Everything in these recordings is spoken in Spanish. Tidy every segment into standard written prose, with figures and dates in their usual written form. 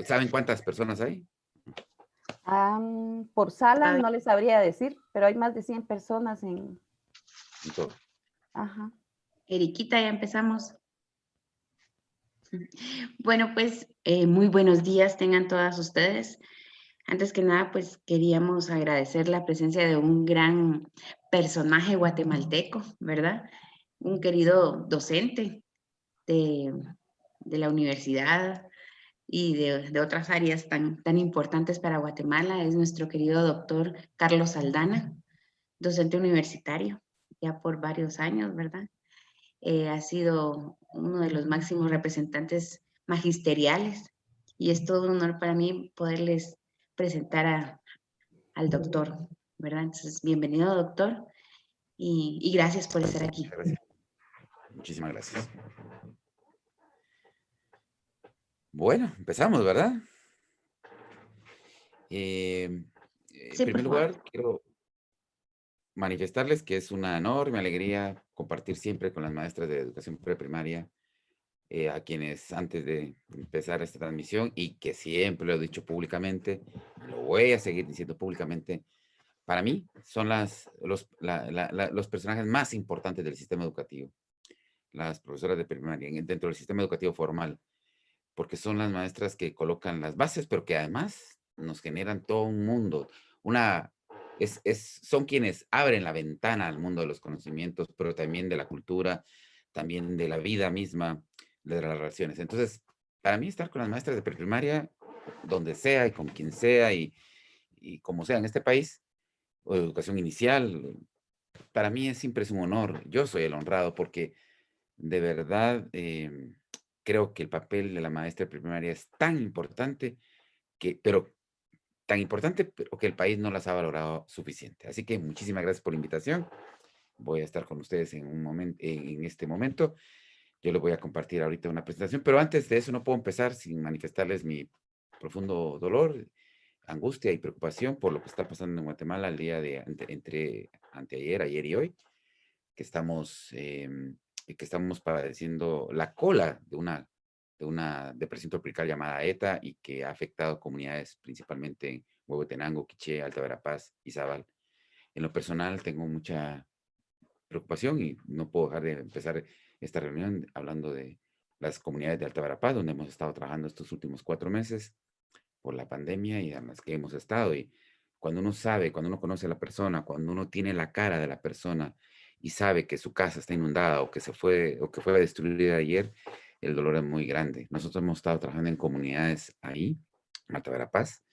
¿Saben cuántas personas hay? Por sala Ay, no les sabría decir, pero hay más de 100 personas en... En todo. Ajá. Eriquita, ya empezamos. Bueno, pues muy buenos días tengan todas ustedes. Antes que nada, pues queríamos agradecer la presencia de un gran personaje guatemalteco, ¿verdad? Un querido docente de, de la universidad y de otras áreas tan importantes para Guatemala. Es nuestro querido doctor Carlos Aldana, docente universitario, ya por varios años, ¿verdad? Ha sido uno de los máximos representantes magisteriales y es todo un honor para mí poderles presentar al doctor, ¿verdad? Entonces, bienvenido, doctor, y gracias por estar aquí. Gracias. Muchísimas gracias. Bueno, empezamos, ¿verdad? En Sí, por primer favor. lugar, quiero manifestarles que es una enorme alegría compartir siempre con las maestras de educación preprimaria, a quienes antes de empezar esta transmisión, y que siempre lo he dicho públicamente, lo voy a seguir diciendo públicamente, para mí son los personajes más importantes del sistema educativo, las profesoras de primaria, dentro del sistema educativo formal, porque son las maestras que colocan las bases, pero que además nos generan todo un mundo, una, son quienes abren la ventana al mundo de los conocimientos, pero también de la cultura, también de la vida misma, de las relaciones. Entonces, para mí estar con las maestras de preprimaria, donde sea y con quien sea y como sea en este país, o de educación inicial, para mí siempre es un honor. Yo soy el honrado porque de verdad creo que el papel de la maestra de primaria es tan importante pero tan importante, pero que el país no las ha valorado suficiente. Así que muchísimas gracias por la invitación. Voy a estar con ustedes en un momento, en este momento. Yo les voy a compartir ahorita una presentación, pero antes de eso no puedo empezar sin manifestarles mi profundo dolor, angustia y preocupación por lo que está pasando en Guatemala el día de entre anteayer, ayer y hoy, que estamos padeciendo la cola de una depresión tropical llamada ETA y que ha afectado comunidades principalmente en Huehuetenango, Quiché, Alta Verapaz, Izabal. En lo personal tengo mucha preocupación y no puedo dejar de empezar esta reunión hablando de las comunidades de Alta Verapaz, donde hemos estado trabajando estos últimos 4 meses por la pandemia y además que hemos estado. Y cuando uno sabe, cuando uno conoce a la persona, cuando uno tiene la cara de la persona y sabe que su casa está inundada o que se fue o que fue destruida ayer, el dolor es muy grande. Nosotros hemos estado trabajando en comunidades ahí, en Alta Verapaz,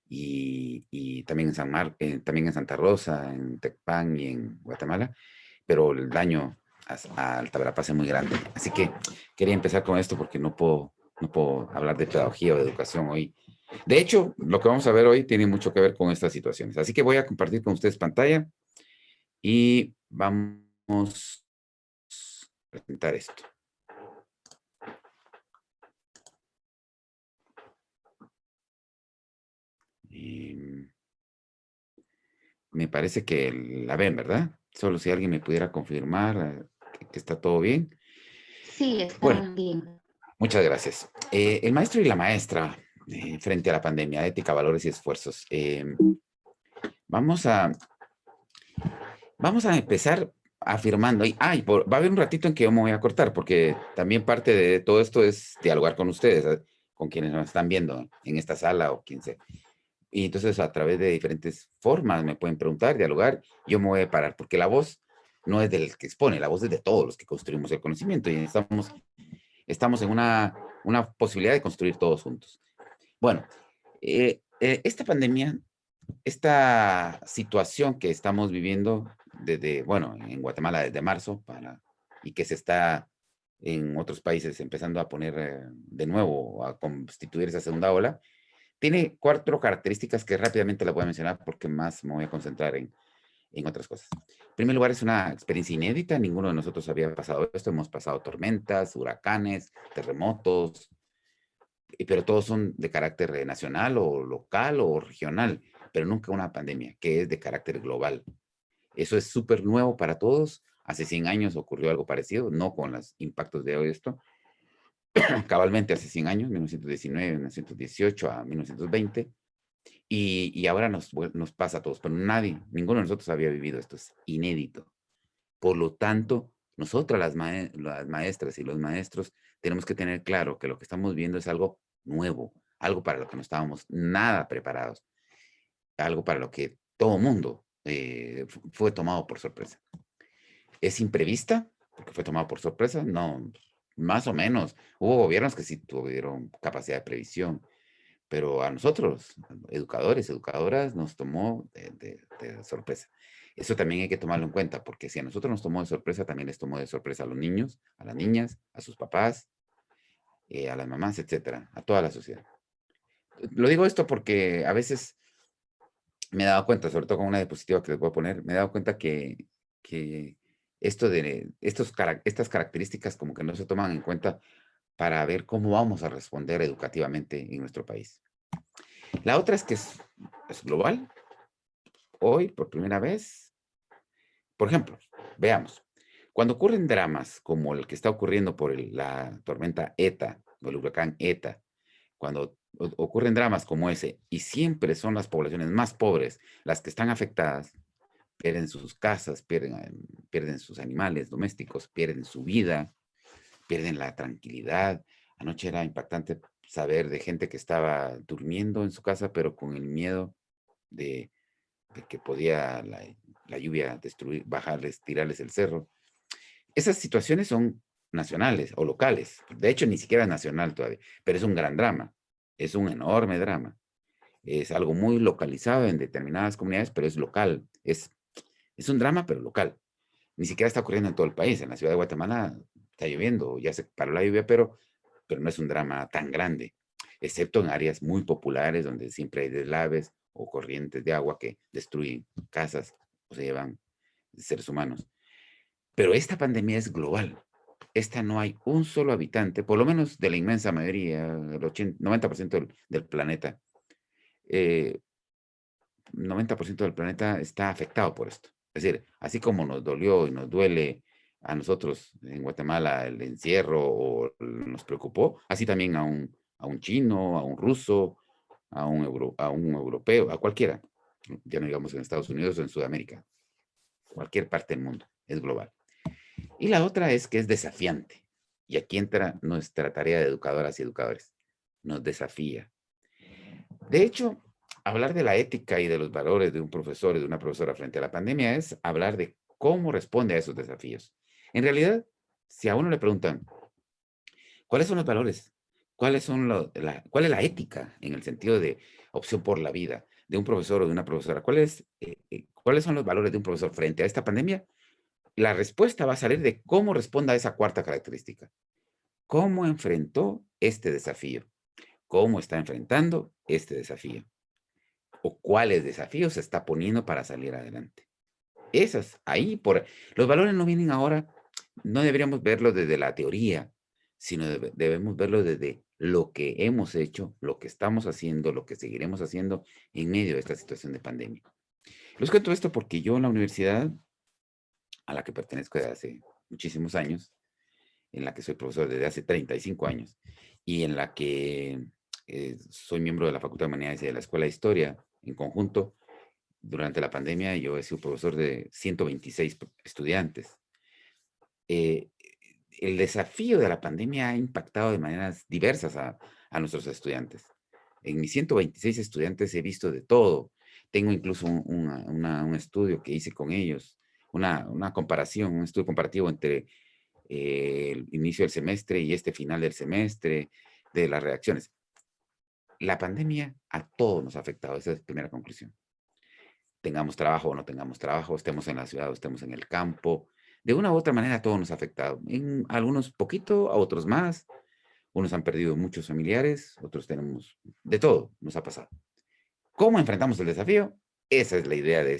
y también también en Santa Rosa, en Tecpan y en Guatemala, pero el daño a Alta Verapaz es muy grande. Así que quería empezar con esto porque no puedo hablar de pedagogía o de educación hoy. De hecho, lo que vamos a ver hoy tiene mucho que ver con estas situaciones. Así que voy a compartir con ustedes pantalla y vamos a presentar esto. Y me parece que la ven, ¿verdad? Solo si alguien me pudiera confirmar que está todo bien. Sí, está Bueno, bien. muchas gracias. El maestro y la maestra frente a la pandemia, ética, valores y esfuerzos. Vamos a empezar afirmando, va a haber un ratito en que yo me voy a cortar, porque también parte de todo esto es dialogar con ustedes, con quienes nos están viendo en esta sala o quien sea. Y entonces a través de diferentes formas me pueden preguntar, dialogar, yo me voy a parar, porque la voz no es del que expone, la voz es de todos los que construimos el conocimiento y estamos en una posibilidad de construir todos juntos. Bueno, esta pandemia, esta situación que estamos viviendo bueno, en Guatemala desde marzo y que se está en otros países empezando a poner de nuevo, a constituir esa segunda ola, tiene 4 características que rápidamente las voy a mencionar porque más me voy a concentrar en otras cosas. En primer lugar, es una experiencia inédita, ninguno de nosotros había pasado esto, hemos pasado tormentas, huracanes, terremotos, pero todos son de carácter nacional o local o regional, pero nunca una pandemia, que es de carácter global. Eso es súper nuevo para todos. Hace 100 años ocurrió algo parecido, no con los impactos de hoy esto, cabalmente hace 100 años, 1919, 1918 a 1920, y ahora nos pasa a todos, pero ninguno de nosotros había vivido esto, es inédito. Por lo tanto, nosotras las maestras y los maestros tenemos que tener claro que lo que estamos viendo es algo nuevo, algo para lo que no estábamos nada preparados, algo para lo que todo mundo fue tomado por sorpresa. ¿Es imprevista? Porque fue tomado por sorpresa. No, más o menos. Hubo gobiernos que sí tuvieron capacidad de previsión, pero a nosotros, educadores, educadoras, nos tomó de sorpresa. Eso también hay que tomarlo en cuenta, porque si a nosotros nos tomó de sorpresa, también les tomó de sorpresa a los niños, a las niñas, a sus papás, a las mamás, etcétera, a toda la sociedad. Lo digo esto porque a veces me he dado cuenta, sobre todo con una diapositiva que les voy a poner, me he dado cuenta que estas características como que no se toman en cuenta para ver cómo vamos a responder educativamente en nuestro país. La otra es que es global. Hoy, por primera vez, por ejemplo, veamos, cuando ocurren dramas como el que está ocurriendo por la tormenta ETA, o el huracán ETA, cuando ocurren dramas como ese, y siempre son las poblaciones más pobres las que están afectadas, pierden sus casas, pierden sus animales domésticos, pierden su vida, pierden la tranquilidad. Anoche era impactante saber de gente que estaba durmiendo en su casa, pero con el miedo de que podía la lluvia destruir, bajarles, tirarles el cerro. Esas situaciones son nacionales o locales. De hecho, ni siquiera es nacional todavía, pero es un gran drama. Es un enorme drama. Es algo muy localizado en determinadas comunidades, pero es local. Es un drama, pero local. Ni siquiera está ocurriendo en todo el país. En la ciudad de Guatemala está lloviendo, ya se paró la lluvia, pero no es un drama tan grande, excepto en áreas muy populares donde siempre hay deslaves o corrientes de agua que destruyen casas o se llevan seres humanos. Pero esta pandemia es global. Esta no hay un solo habitante, por lo menos de la inmensa mayoría, el 90% del planeta. 90% del planeta está afectado por esto. Es decir, así como nos dolió y nos duele a nosotros en Guatemala el encierro o nos preocupó, así también a un chino, a un ruso, a un europeo, a cualquiera, ya no digamos en Estados Unidos o en Sudamérica, cualquier parte del mundo, es global. Y la otra es que es desafiante. Y aquí entra nuestra tarea de educadoras y educadores. Nos desafía. De hecho, hablar de la ética y de los valores de un profesor y de una profesora frente a la pandemia es hablar de cómo responde a esos desafíos. En realidad, si a uno le preguntan, ¿cuáles son los valores? ¿Cuál es la ética en el sentido de opción por la vida de un profesor o de una profesora? ¿Cuáles son los valores de un profesor frente a esta pandemia? La respuesta va a salir de cómo responda a esa cuarta característica. ¿Cómo enfrentó este desafío? ¿Cómo está enfrentando este desafío? ¿O cuáles desafíos se está poniendo para salir adelante? Los valores no vienen ahora, no deberíamos verlos desde la teoría, sino debemos verlo desde lo que hemos hecho, lo que estamos haciendo, lo que seguiremos haciendo en medio de esta situación de pandemia. Les cuento esto porque yo en la universidad a la que pertenezco desde hace muchísimos años, en la que soy profesor desde hace 35 años y en la que soy miembro de la Facultad de Humanidades y de la Escuela de Historia en conjunto. Durante la pandemia yo he sido profesor de 126 estudiantes. Eh, el desafío de la pandemia ha impactado de maneras diversas a nuestros estudiantes. En mis 126 estudiantes he visto de todo. Tengo incluso un estudio que hice con ellos, una comparación, un estudio comparativo entre el inicio del semestre y este final del semestre, de las reacciones. La pandemia a todos nos ha afectado, esa es la primera conclusión. Tengamos trabajo o no tengamos trabajo, estemos en la ciudad o estemos en el campo, de una u otra manera a todos nos ha afectado. En algunos poquito, a otros más. Unos han perdido muchos familiares, otros tenemos, de todo nos ha pasado. ¿Cómo enfrentamos el desafío? Esa es la idea de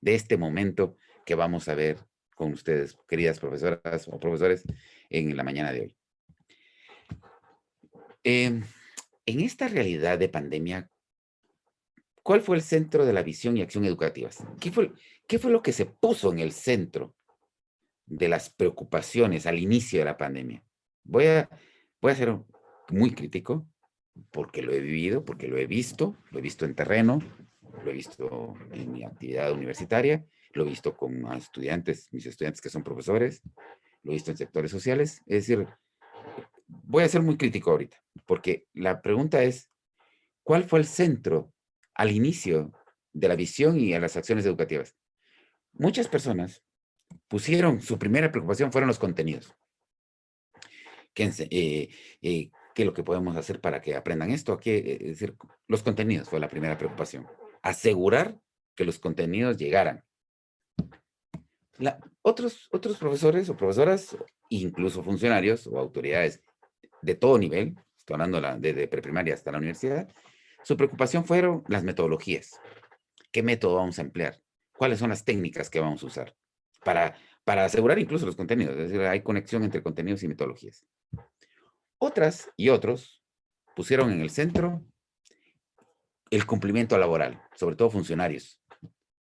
este momento que vamos a ver con ustedes, queridas profesoras o profesores, en la mañana de hoy. En esta realidad de pandemia, ¿cuál fue el centro de la visión y acción educativas? ¿Qué fue lo que se puso en el centro de las preocupaciones al inicio de la pandemia? Voy a Voy a ser muy crítico porque lo he vivido, porque lo he visto en terreno, lo he visto en mi actividad universitaria, lo he visto con estudiantes, mis estudiantes que son profesores, lo he visto en sectores sociales. Es decir, voy a ser muy crítico ahorita, porque la pregunta es, ¿cuál fue el centro al inicio de la visión y a las acciones educativas? Muchas personas pusieron, su primera preocupación fueron los contenidos. ¿Qué es lo que podemos hacer para que aprendan esto? Es decir, los contenidos fue la primera preocupación. Asegurar que los contenidos llegaran. Otros profesores o profesoras, incluso funcionarios o autoridades de todo nivel, estoy hablando de preprimaria hasta la universidad, su preocupación fueron las metodologías. ¿Qué método vamos a emplear? ¿Cuáles son las técnicas que vamos a usar? Para asegurar incluso los contenidos. Es decir, hay conexión entre contenidos y metodologías. Otras y otros pusieron en el centro el cumplimiento laboral, sobre todo funcionarios.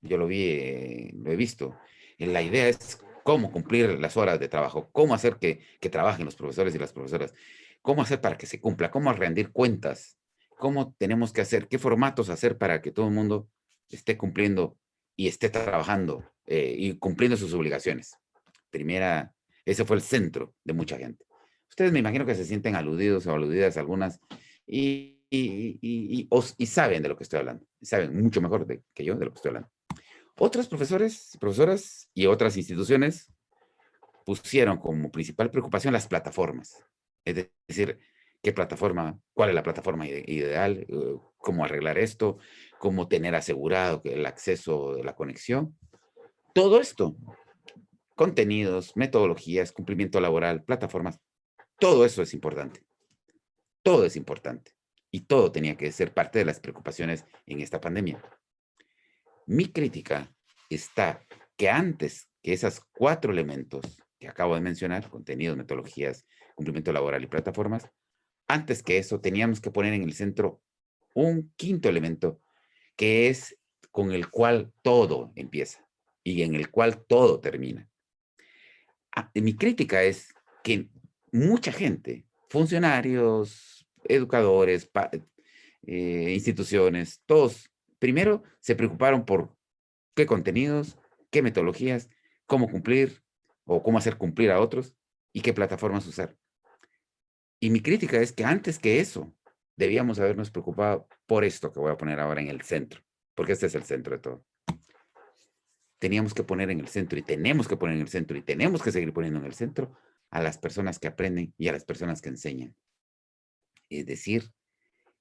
Yo lo he visto. La idea es cómo cumplir las horas de trabajo, cómo hacer que trabajen los profesores y las profesoras, cómo hacer para que se cumpla, cómo rendir cuentas, cómo tenemos que hacer, qué formatos hacer para que todo el mundo esté cumpliendo y esté trabajando y cumpliendo sus obligaciones. Ese fue el centro de mucha gente. Ustedes me imagino que se sienten aludidos o aludidas algunas y saben de lo que estoy hablando. Saben mucho mejor que yo de lo que estoy hablando. Otros profesores, profesoras y otras instituciones pusieron como principal preocupación las plataformas. Es decir, cuál es la plataforma ideal, cómo arreglar esto, cómo tener asegurado el acceso de la conexión. Todo esto, contenidos, metodologías, cumplimiento laboral, plataformas, todo eso es importante. Todo es importante. Y todo tenía que ser parte de las preocupaciones en esta pandemia. Mi crítica está que antes que esos 4 elementos que acabo de mencionar, contenidos, metodologías, cumplimiento laboral y plataformas, antes que eso teníamos que poner en el centro un quinto elemento que es con el cual todo empieza y en el cual todo termina. Mi crítica es que mucha gente, funcionarios, educadores, instituciones, todos, primero se preocuparon por qué contenidos, qué metodologías, cómo cumplir o cómo hacer cumplir a otros y qué plataformas usar. Y mi crítica es que antes que eso, debíamos habernos preocupado por esto que voy a poner ahora en el centro, porque este es el centro de todo. Teníamos que poner en el centro y tenemos que poner en el centro y tenemos que seguir poniendo en el centro a las personas que aprenden y a las personas que enseñan. Es decir,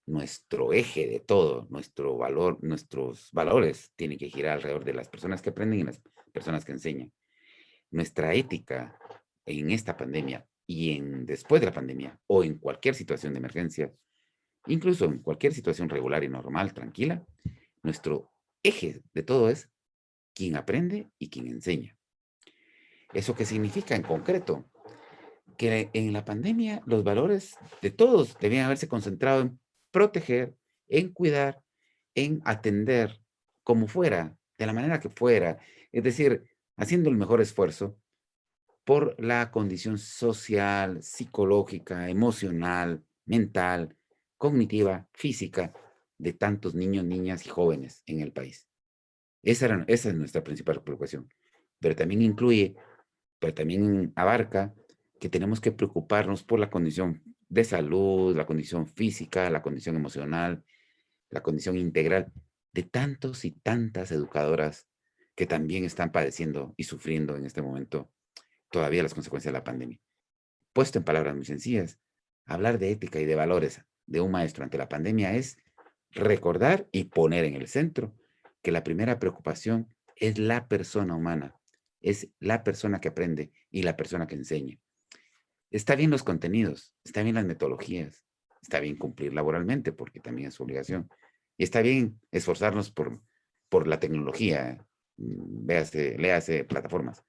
nuestro eje de todo, nuestros valores tienen que girar alrededor de las personas que aprenden y las personas que enseñan. Nuestra ética en esta pandemia y después de la pandemia o en cualquier situación de emergencia, incluso en cualquier situación regular y normal, tranquila, nuestro eje de todo es quien aprende y quien enseña. ¿Eso qué significa en concreto? Que en la pandemia los valores de todos debían haberse concentrado en proteger, en cuidar, en atender, como fuera, de la manera que fuera, es decir, haciendo el mejor esfuerzo por la condición social, psicológica, emocional, mental, cognitiva, física de tantos niños, niñas y jóvenes en el país. Esa es nuestra principal preocupación, pero también abarca que tenemos que preocuparnos por la condición de salud, la condición física, la condición emocional, la condición integral de tantos y tantas educadoras que también están padeciendo y sufriendo en este momento todavía las consecuencias de la pandemia. Puesto en palabras muy sencillas, hablar de ética y de valores de un maestro ante la pandemia es recordar y poner en el centro que la primera preocupación es la persona humana, es la persona que aprende y la persona que enseña. Está bien los contenidos, está bien las metodologías, está bien cumplir laboralmente porque también es su obligación. Y está bien esforzarnos por la tecnología, léase plataformas.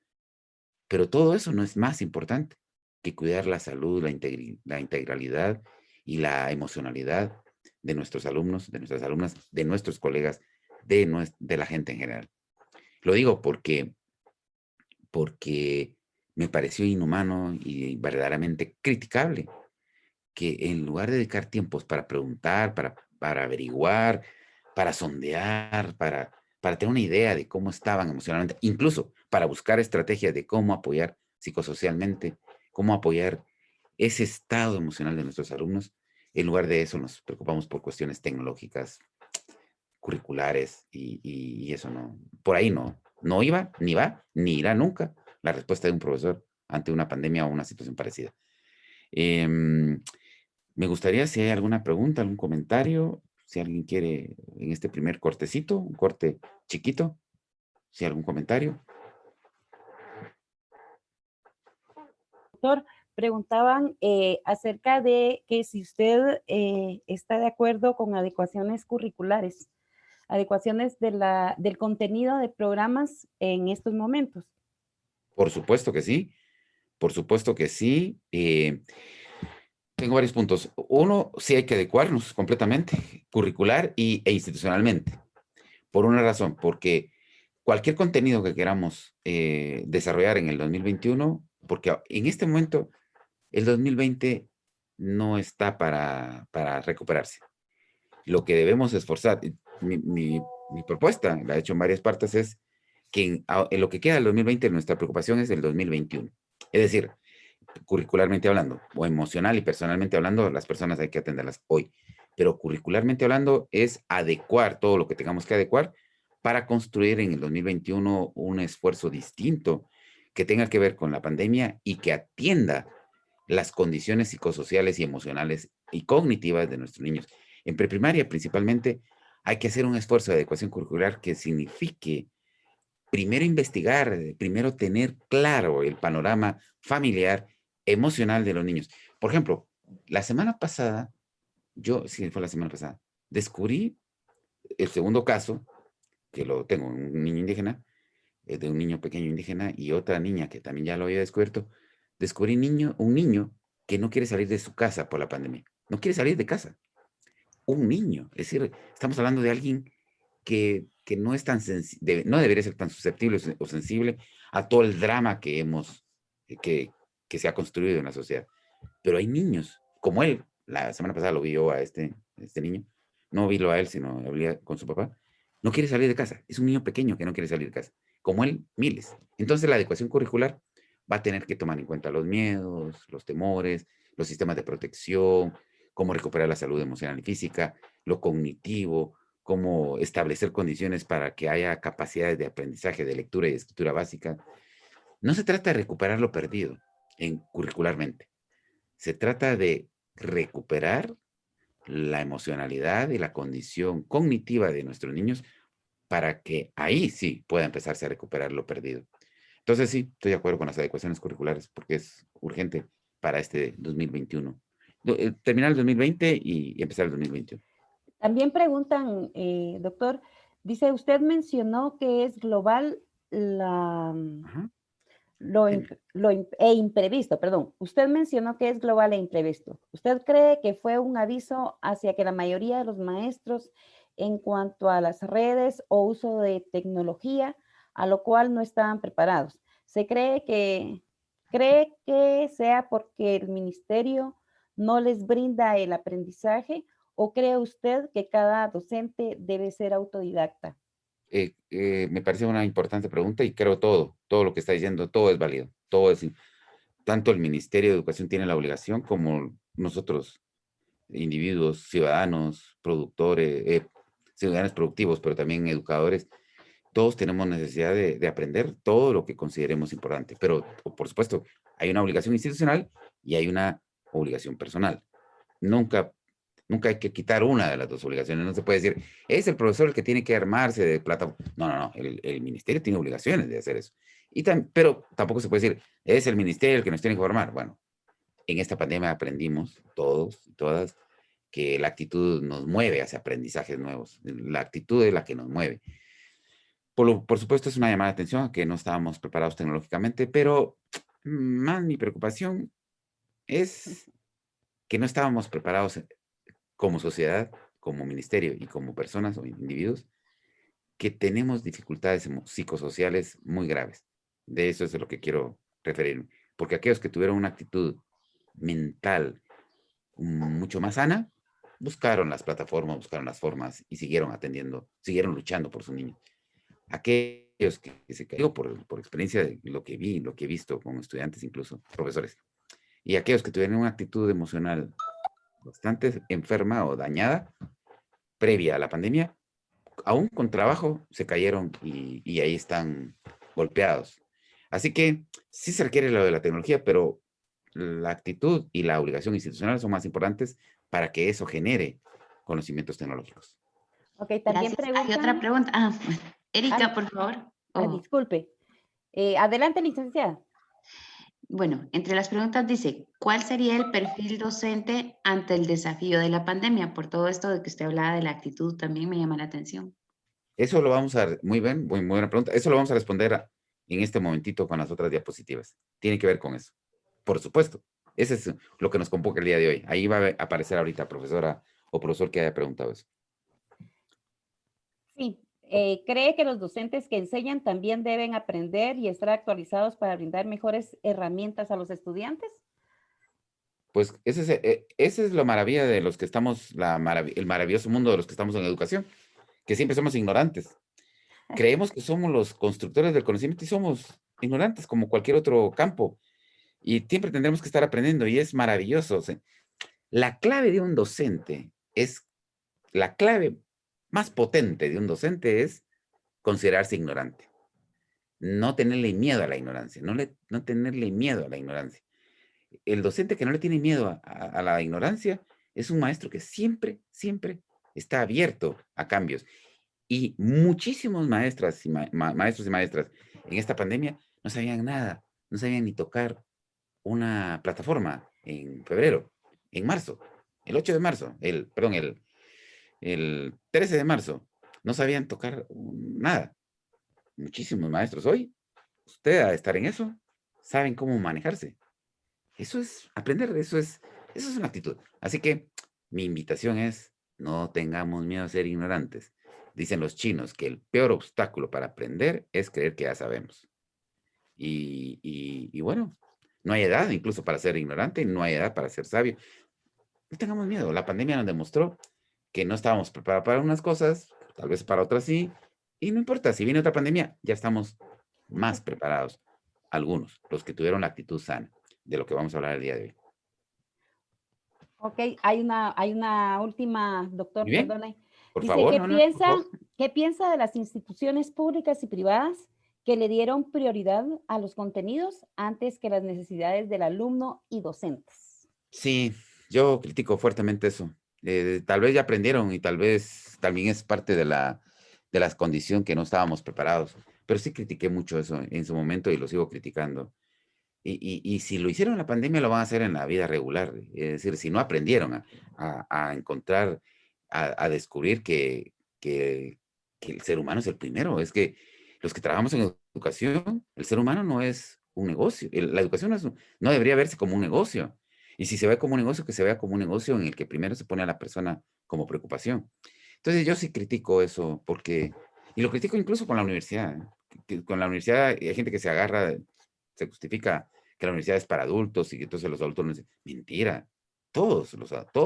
Pero todo eso no es más importante que cuidar la salud, la integralidad y la emocionalidad de nuestros alumnos, de nuestras alumnas, de nuestros colegas, de la gente en general. Lo digo porque me pareció inhumano y verdaderamente criticable que en lugar de dedicar tiempos para preguntar, para averiguar, para sondear, para tener una idea de cómo estaban emocionalmente, incluso para buscar estrategias de cómo apoyar psicosocialmente, cómo apoyar ese estado emocional de nuestros alumnos, en lugar de eso nos preocupamos por cuestiones tecnológicas, curriculares y eso no, por ahí no iba, ni va, ni irá nunca la respuesta de un profesor ante una pandemia o una situación parecida. Em, Me gustaría si hay alguna pregunta, algún comentario, si alguien quiere en este primer cortecito, un corte chiquito, si algún comentario. Doctor, preguntaban acerca de que si usted está de acuerdo con adecuaciones curriculares, adecuaciones del contenido de programas en estos momentos. Por supuesto que sí, por supuesto que sí. Tengo varios puntos. Uno, sí hay que adecuarnos completamente, curricular e institucionalmente. Por una razón, porque cualquier contenido que queramos desarrollar en el 2021, porque en este momento el 2020 no está para recuperarse. Lo que debemos esforzar, mi propuesta, la he hecho en varias partes, es que en lo que queda del 2020 nuestra preocupación es el 2021. Es decir, curricularmente hablando, o emocional y personalmente hablando, las personas hay que atenderlas hoy. Pero curricularmente hablando es adecuar todo lo que tengamos que adecuar para construir en el 2021 un esfuerzo distinto que tenga que ver con la pandemia y que atienda las condiciones psicosociales y emocionales y cognitivas de nuestros niños. En preprimaria principalmente hay que hacer un esfuerzo de adecuación curricular que signifique primero investigar, primero tener claro el panorama familiar, emocional de los niños. Por ejemplo, la semana pasada, sí, fue la semana pasada, descubrí el segundo caso, que lo tengo, un niño indígena, de un niño pequeño indígena y otra niña que también ya lo había descubierto. Descubrí un niño que no quiere salir de su casa por la pandemia. No quiere salir de casa. Un niño. Es decir, estamos hablando de alguien que no es tan no debería ser tan susceptible o sensible a todo el drama que se ha construido en la sociedad. Pero hay niños, como él, la semana pasada lo vi yo a este niño, no vi a él, sino hablé con su papá, no quiere salir de casa, es un niño pequeño que no quiere salir de casa, como él, miles. Entonces la adecuación curricular va a tener que tomar en cuenta los miedos, los temores, los sistemas de protección, cómo recuperar la salud emocional y física, lo cognitivo, cómo establecer condiciones para que haya capacidades de aprendizaje, de lectura y escritura básica. No se trata de recuperar lo perdido curricularmente. Se trata de recuperar la emocionalidad y la condición cognitiva de nuestros niños para que ahí sí pueda empezarse a recuperar lo perdido. Entonces sí, estoy de acuerdo con las adecuaciones curriculares porque es urgente para este 2021. Terminar el 2020 y empezar el 2021. También preguntan, doctor, dice, usted mencionó que es global Ajá. imprevisto, perdón. Usted mencionó que es global e imprevisto. ¿Usted cree que fue un aviso hacia que la mayoría de los maestros en cuanto a las redes o uso de tecnología, a lo cual no estaban preparados? ¿Se cree que sea porque el ministerio no les brinda el aprendizaje o cree usted que cada docente debe ser autodidacta? Me parece una importante pregunta y creo todo lo que está diciendo, todo es válido, tanto el Ministerio de Educación tiene la obligación como nosotros, individuos, ciudadanos, productores, ciudadanos productivos, pero también educadores, todos tenemos necesidad de aprender todo lo que consideremos importante, pero por supuesto hay una obligación institucional y hay una obligación personal. Nunca Nunca hay que quitar una de las dos obligaciones. No se puede decir, es el profesor el que tiene que armarse de plata. No. El ministerio tiene obligaciones de hacer eso. Pero tampoco se puede decir, es el ministerio el que nos tiene que formar. Bueno, en esta pandemia aprendimos todos y todas que la actitud nos mueve hacia aprendizajes nuevos. La actitud es la que nos mueve. Por supuesto, es una llamada de atención a que no estábamos preparados tecnológicamente, pero más mi preocupación es que no estábamos preparados como sociedad, como ministerio y como personas o individuos que tenemos dificultades psicosociales muy graves. De eso es de lo que quiero referirme. Porque aquellos que tuvieron una actitud mental mucho más sana, buscaron las plataformas, buscaron las formas y siguieron atendiendo, siguieron luchando por sus niños. Aquellos que se cayó por experiencia de lo que vi, lo que he visto con estudiantes, incluso profesores, y aquellos que tuvieron una actitud emocional bastante enferma o dañada previa a la pandemia, aún con trabajo se cayeron y ahí están golpeados. Así que sí se requiere lo de la tecnología, pero la actitud y la obligación institucional son más importantes para que eso genere conocimientos tecnológicos. Ok, también Gracias. Hay otra preguntan, pregunta. Bueno. ah, Erika, por favor. disculpe. Adelante, licenciada. Bueno, entre las preguntas dice, ¿cuál sería el perfil docente ante el desafío de la pandemia? Por todo esto de que usted hablaba de la actitud, también me llama la atención. Eso lo vamos a, muy bien, muy buena pregunta. Eso lo vamos a responder en este momentito con las otras diapositivas. Tiene que ver con eso. Por supuesto. Ese es lo que nos convoca el día de hoy. Ahí va a aparecer ahorita, profesora o profesor que haya preguntado eso. Sí, ¿cree que los docentes que enseñan también deben aprender y estar actualizados para brindar mejores herramientas a los estudiantes? Pues ese es lo maravilla de los que estamos, el maravilloso mundo de los que estamos en educación, que siempre somos ignorantes. Creemos que somos los constructores del conocimiento y somos ignorantes como cualquier otro campo. Y siempre tendremos que estar aprendiendo y es maravilloso. O sea, la clave de un docente la clave más potente de un docente es considerarse ignorante. No tenerle miedo a la ignorancia, no tenerle miedo a la ignorancia. El docente que no le tiene miedo a la ignorancia es un maestro que siempre, siempre está abierto a cambios. Y muchísimos maestros y maestras en esta pandemia no sabían nada, no sabían ni tocar una plataforma en febrero, en marzo, el 8 de marzo, perdón, el 13 de marzo, no sabían tocar nada. Muchísimos maestros hoy, usted a estar en eso, saben cómo manejarse. Eso es aprender, eso es una actitud. Así que mi invitación es, no tengamos miedo a ser ignorantes. Dicen los chinos que el peor obstáculo para aprender es creer que ya sabemos. Y bueno, no hay edad incluso para ser ignorante, no hay edad para ser sabio. No tengamos miedo. La pandemia nos demostró que no estábamos preparados para unas cosas, tal vez para otras sí, y no importa, si viene otra pandemia, ya estamos más preparados. Algunos, los que tuvieron la actitud sana, de lo que vamos a hablar el día de hoy. Ok, hay una última, doctor, Muy bien, perdone. por Dice, favor, no, por favor. ¿qué piensa de las instituciones públicas y privadas que le dieron prioridad a los contenidos antes que las necesidades del alumno y docentes? Sí, yo critico fuertemente eso. Tal vez ya aprendieron y tal vez también es parte de la condición que no estábamos preparados, pero sí critiqué mucho eso en su momento y lo sigo criticando. Y si lo hicieron en la pandemia, lo van a hacer en la vida regular. Es decir, si no aprendieron a encontrar, a descubrir que el ser humano es el primero. Es que los que trabajamos en educación, el ser humano no es un negocio. La educación no debería verse como un negocio. Y si se ve como un negocio, que se vea como un negocio en el que primero se pone a la persona como preocupación. Entonces yo sí critico eso porque, y lo critico incluso con la universidad. Con la universidad hay gente que se agarra, se justifica que la universidad es para adultos y que entonces los adultos no dicen, mentira, todas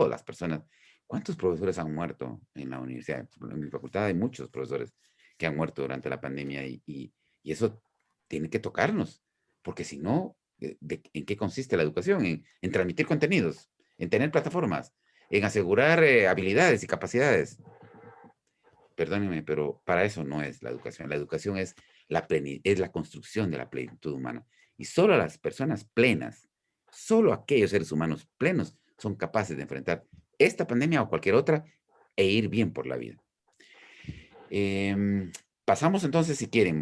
las personas. ¿Cuántos profesores han muerto en la universidad? En mi facultad hay muchos profesores que han muerto durante la pandemia y eso tiene que tocarnos, porque si no, ¿en qué consiste la educación? En transmitir contenidos, en tener plataformas, en asegurar habilidades y capacidades. Perdónenme, pero para eso no es la educación. La educación es es la construcción de la plenitud humana. Y solo las personas plenas, solo aquellos seres humanos plenos son capaces de enfrentar esta pandemia o cualquier otra e ir bien por la vida. Pasamos entonces, si quieren,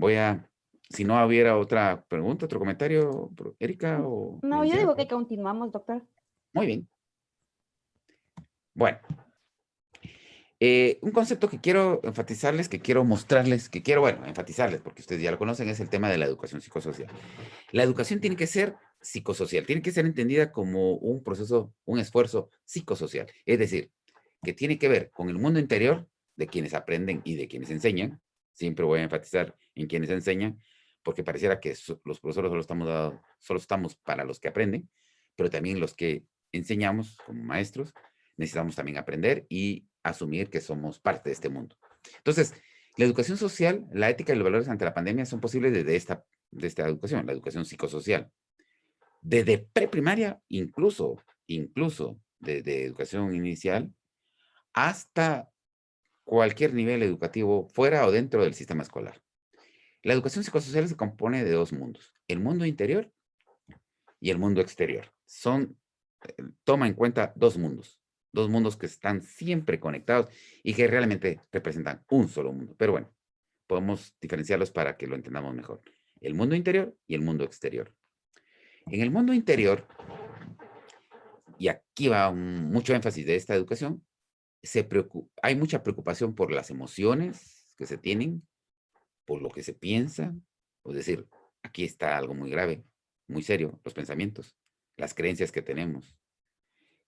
si no hubiera otra pregunta, otro comentario, Erika o No, yo licenciada. digo que continuamos, doctor. Muy bien. Bueno, un concepto que quiero enfatizarles, que quiero mostrarles, bueno, enfatizarles, porque ustedes ya lo conocen, es el tema de la educación psicosocial. La educación tiene que ser psicosocial, tiene que ser entendida como un proceso, un esfuerzo psicosocial. Es decir, que tiene que ver con el mundo interior de quienes aprenden y de quienes enseñan. Siempre voy a enfatizar en quienes enseñan, porque pareciera que los profesores solo estamos para los que aprenden, pero también los que enseñamos como maestros, necesitamos también aprender y asumir que somos parte de este mundo. Entonces, la educación social, la ética y los valores ante la pandemia son posibles desde esta educación, la educación psicosocial. Desde preprimaria, incluso desde educación inicial, hasta cualquier nivel educativo fuera o dentro del sistema escolar. La educación psicosocial se compone de dos mundos, el mundo interior y el mundo exterior. Toma en cuenta dos mundos que están siempre conectados y que realmente representan un solo mundo. Pero bueno, podemos diferenciarlos para que lo entendamos mejor. El mundo interior y el mundo exterior. En el mundo interior, y aquí va mucho énfasis de esta educación, hay mucha preocupación por las emociones que se tienen, por lo que se piensa. Es decir, aquí está algo muy grave, muy serio, los pensamientos, las creencias que tenemos.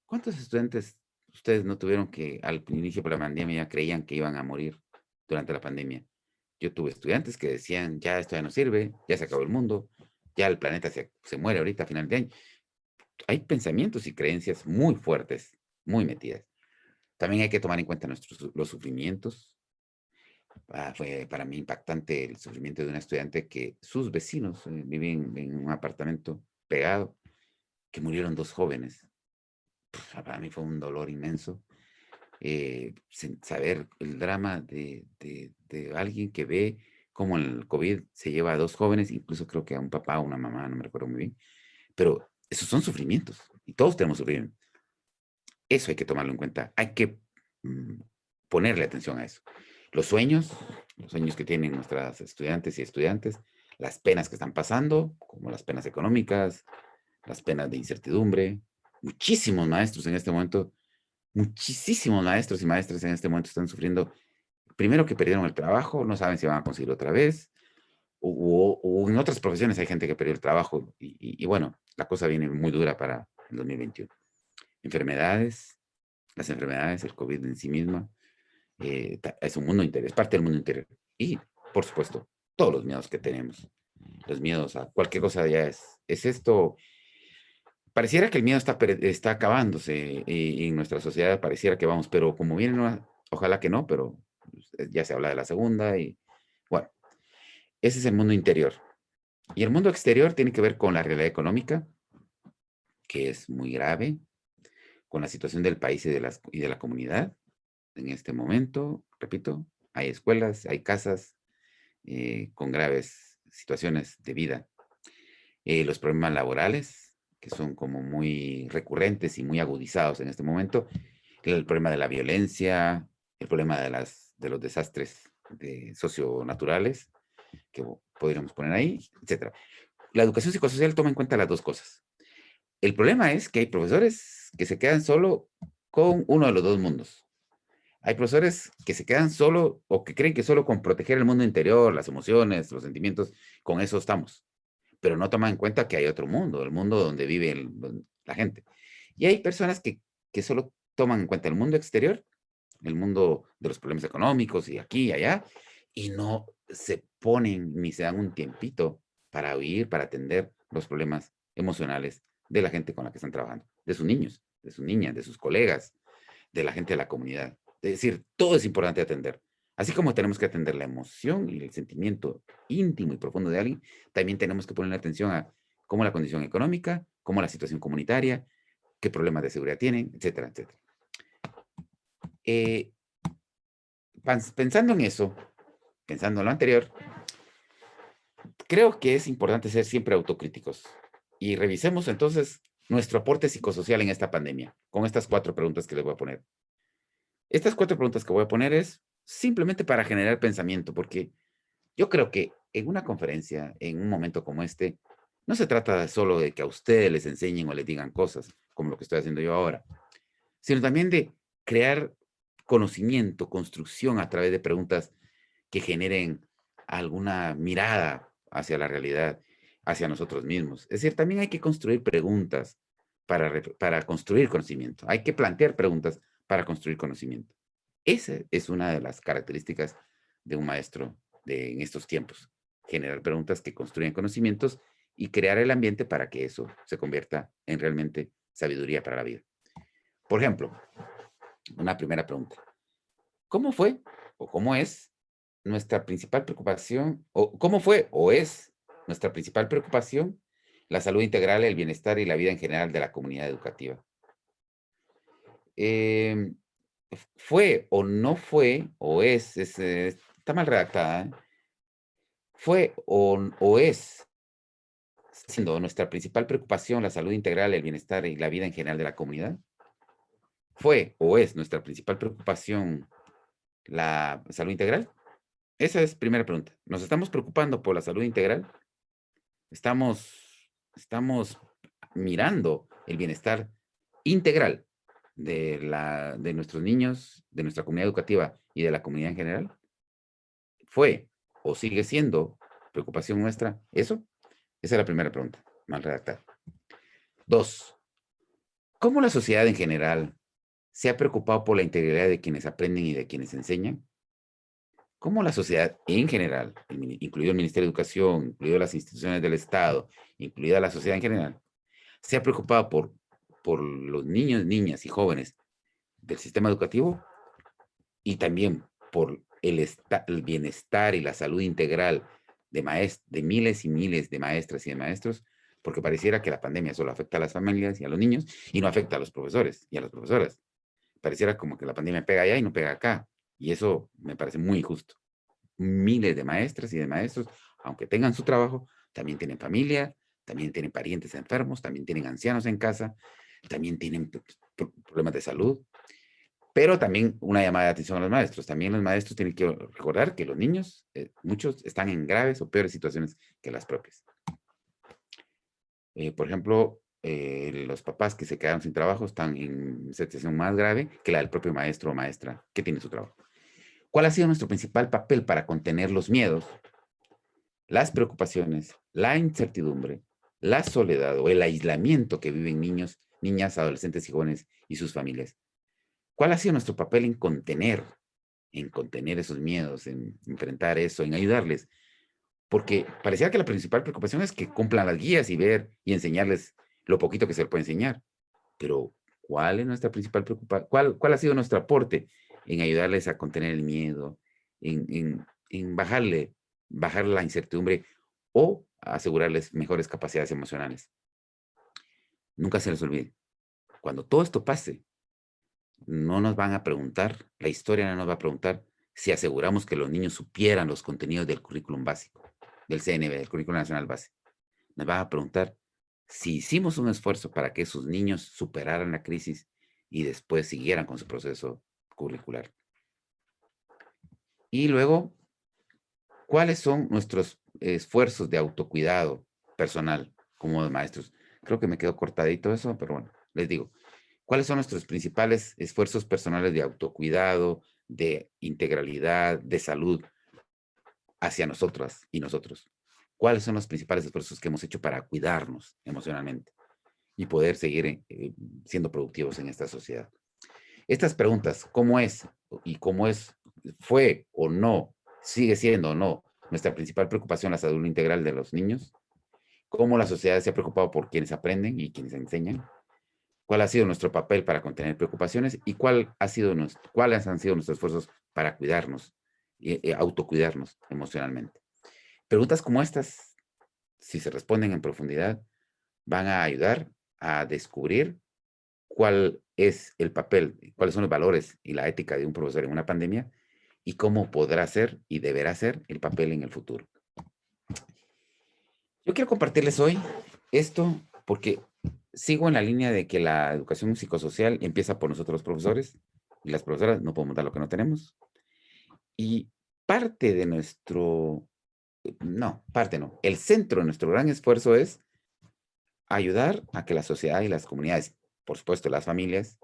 ¿Cuántos estudiantes ustedes no tuvieron que al inicio de la pandemia creían que iban a morir durante la pandemia? Yo tuve estudiantes que decían, ya esto ya no sirve, ya se acabó el mundo, ya el planeta se muere ahorita a final de año. Hay pensamientos y creencias muy fuertes, muy metidas. También hay que tomar en cuenta los sufrimientos. Fue para mí impactante el sufrimiento de una estudiante que sus vecinos viven en un apartamento pegado, que murieron dos jóvenes. Para mí fue un dolor inmenso saber el drama de alguien que ve cómo el COVID se lleva a dos jóvenes, incluso creo que a un papá o una mamá, no me recuerdo muy bien, pero esos son sufrimientos y todos tenemos sufrimiento. Eso hay que tomarlo en cuenta, hay que ponerle atención a eso. Los sueños que tienen nuestras estudiantes y estudiantes, las penas que están pasando, como las penas económicas, las penas de incertidumbre. Muchísimos maestros en este momento, muchísimos maestros y maestras en este momento están sufriendo, primero que perdieron el trabajo, no saben si van a conseguir otra vez, o en otras profesiones hay gente que perdió el trabajo, y bueno, la cosa viene muy dura para el 2021. Enfermedades, las enfermedades, el COVID en sí misma, es un mundo interior, es parte del mundo interior. Y, por supuesto, todos los miedos que tenemos, los miedos a cualquier cosa ya es esto. Pareciera que el miedo está acabándose en nuestra sociedad, pareciera que vamos, pero como viene, ojalá que no, pero ya se habla de la segunda y bueno, ese es el mundo interior. Y el mundo exterior tiene que ver con la realidad económica, que es muy grave, con la situación del país y de la comunidad. En este momento, repito, hay escuelas, hay casas con graves situaciones de vida. Los problemas laborales, que son como muy recurrentes y muy agudizados en este momento, el problema de la violencia, el problema de los desastres socionaturales, que podríamos poner ahí, etcétera. La educación psicosocial toma en cuenta las dos cosas. El problema es que hay profesores que se quedan solo con uno de los dos mundos. Hay profesores que se quedan solo o que creen que solo con proteger el mundo interior, las emociones, los sentimientos, con eso estamos. Pero no toman en cuenta que hay otro mundo, el mundo donde vive la gente. Y hay personas que solo toman en cuenta el mundo exterior, el mundo de los problemas económicos y aquí y allá, y no se ponen ni se dan un tiempito para oír, para atender los problemas emocionales de la gente con la que están trabajando, de sus niños, de sus niñas, de sus colegas, de la gente de la comunidad. Es decir, todo es importante atender. Así como tenemos que atender la emoción y el sentimiento íntimo y profundo de alguien, también tenemos que poner atención a cómo la condición económica, cómo la situación comunitaria, qué problemas de seguridad tienen, etcétera, etcétera. Pensando en eso, pensando en lo anterior, creo que es importante ser siempre autocríticos y revisemos entonces nuestro aporte psicosocial en esta pandemia, con estas 4 preguntas que les voy a poner. Estas 4 preguntas que voy a poner es simplemente para generar pensamiento, porque yo creo que en una conferencia, en un momento como este, no se trata solo de que a ustedes les enseñen o les digan cosas, como lo que estoy haciendo yo ahora, sino también de crear conocimiento, construcción a través de preguntas que generen alguna mirada hacia la realidad, hacia nosotros mismos. Es decir, también hay que construir preguntas para construir conocimiento. Hay que plantear preguntas para construir conocimiento. Esa es una de las características de un maestro en estos tiempos. Generar preguntas que construyan conocimientos y crear el ambiente para que eso se convierta en realmente sabiduría para la vida. Por ejemplo, una primera pregunta. ¿Cómo fue o cómo es nuestra principal preocupación, o cómo fue o es nuestra principal preocupación la salud integral, el bienestar y la vida en general de la comunidad educativa? Em, Fue o no fue, o está mal redactada, ¿eh? Fue o es siendo nuestra principal preocupación la salud integral, el bienestar y la vida en general de la comunidad. Fue o es nuestra principal preocupación la salud integral. Esa es primera pregunta. ¿Nos estamos preocupando por la salud integral? Estamos mirando el bienestar integral de nuestros niños, de nuestra comunidad educativa y de la comunidad en general. ¿Fue o sigue siendo preocupación nuestra eso? Esa es la primera pregunta, mal redactada. 2. ¿Cómo la sociedad en general se ha preocupado por la integridad de quienes aprenden y de quienes enseñan? ¿Cómo la sociedad en general, incluido el Ministerio de Educación, incluido las instituciones del Estado, incluida la sociedad en general, se ha preocupado por los niños, niñas y jóvenes del sistema educativo y también por el bienestar y la salud integral de miles y miles de maestras y de maestros? Porque pareciera que la pandemia solo afecta a las familias y a los niños y no afecta a los profesores y a las profesoras. Pareciera como que la pandemia pega allá y no pega acá. Y eso me parece muy injusto. Miles de maestras y de maestros, aunque tengan su trabajo, también tienen familia, también tienen parientes enfermos, también tienen ancianos en casa, también tienen problemas de salud. Pero también una llamada de atención a los maestros. También los maestros tienen que recordar que los niños, muchos están en graves o peores situaciones que las propias. Por ejemplo, los papás que se quedaron sin trabajo están en una situación más grave que la del propio maestro o maestra que tiene su trabajo. ¿Cuál ha sido nuestro principal papel para contener los miedos, las preocupaciones, la incertidumbre, la soledad o el aislamiento que viven niños, niñas, adolescentes y jóvenes y sus familias? ¿Cuál ha sido nuestro papel en contener esos miedos, en enfrentar eso, en ayudarles? Porque parecía que la principal preocupación es que cumplan las guías y ver y enseñarles lo poquito que se les puede enseñar. Pero, ¿cuál es nuestra principal preocupación? ¿Cuál ha sido nuestro aporte en ayudarles a contener el miedo, en bajar la incertidumbre o asegurarles mejores capacidades emocionales? Nunca se les olvide. Cuando todo esto pase, no nos van a preguntar, la historia no nos va a preguntar si aseguramos que los niños supieran los contenidos del currículum básico, del CNB, del Currículum Nacional Básico. Nos van a preguntar si hicimos un esfuerzo para que esos niños superaran la crisis y después siguieran con su proceso curricular. Y luego, ¿cuáles son nuestros esfuerzos de autocuidado personal como maestros? Creo que me quedó cortadito eso, pero bueno, les digo. ¿Cuáles son nuestros principales esfuerzos personales de autocuidado, de integralidad, de salud hacia nosotras y nosotros? ¿Cuáles son los principales esfuerzos que hemos hecho para cuidarnos emocionalmente y poder seguir siendo productivos en esta sociedad? Estas preguntas, ¿cómo es y cómo fue o no, sigue siendo o no nuestra principal preocupación la salud integral de los niños? ¿Cómo la sociedad se ha preocupado por quienes aprenden y quienes enseñan? ¿Cuál ha sido nuestro papel para contener preocupaciones y cuáles han sido nuestros esfuerzos para cuidarnos y autocuidarnos emocionalmente? Preguntas como estas, si se responden en profundidad, van a ayudar a descubrir cuál es el papel, cuáles son los valores y la ética de un profesor en una pandemia y cómo podrá ser y deberá ser el papel en el futuro. Yo quiero compartirles hoy esto porque sigo en la línea de que la educación psicosocial empieza por nosotros los profesores y las profesoras no podemos dar lo que no tenemos. Y parte de el centro de nuestro gran esfuerzo es ayudar a que la sociedad y las comunidades, por supuesto las familias,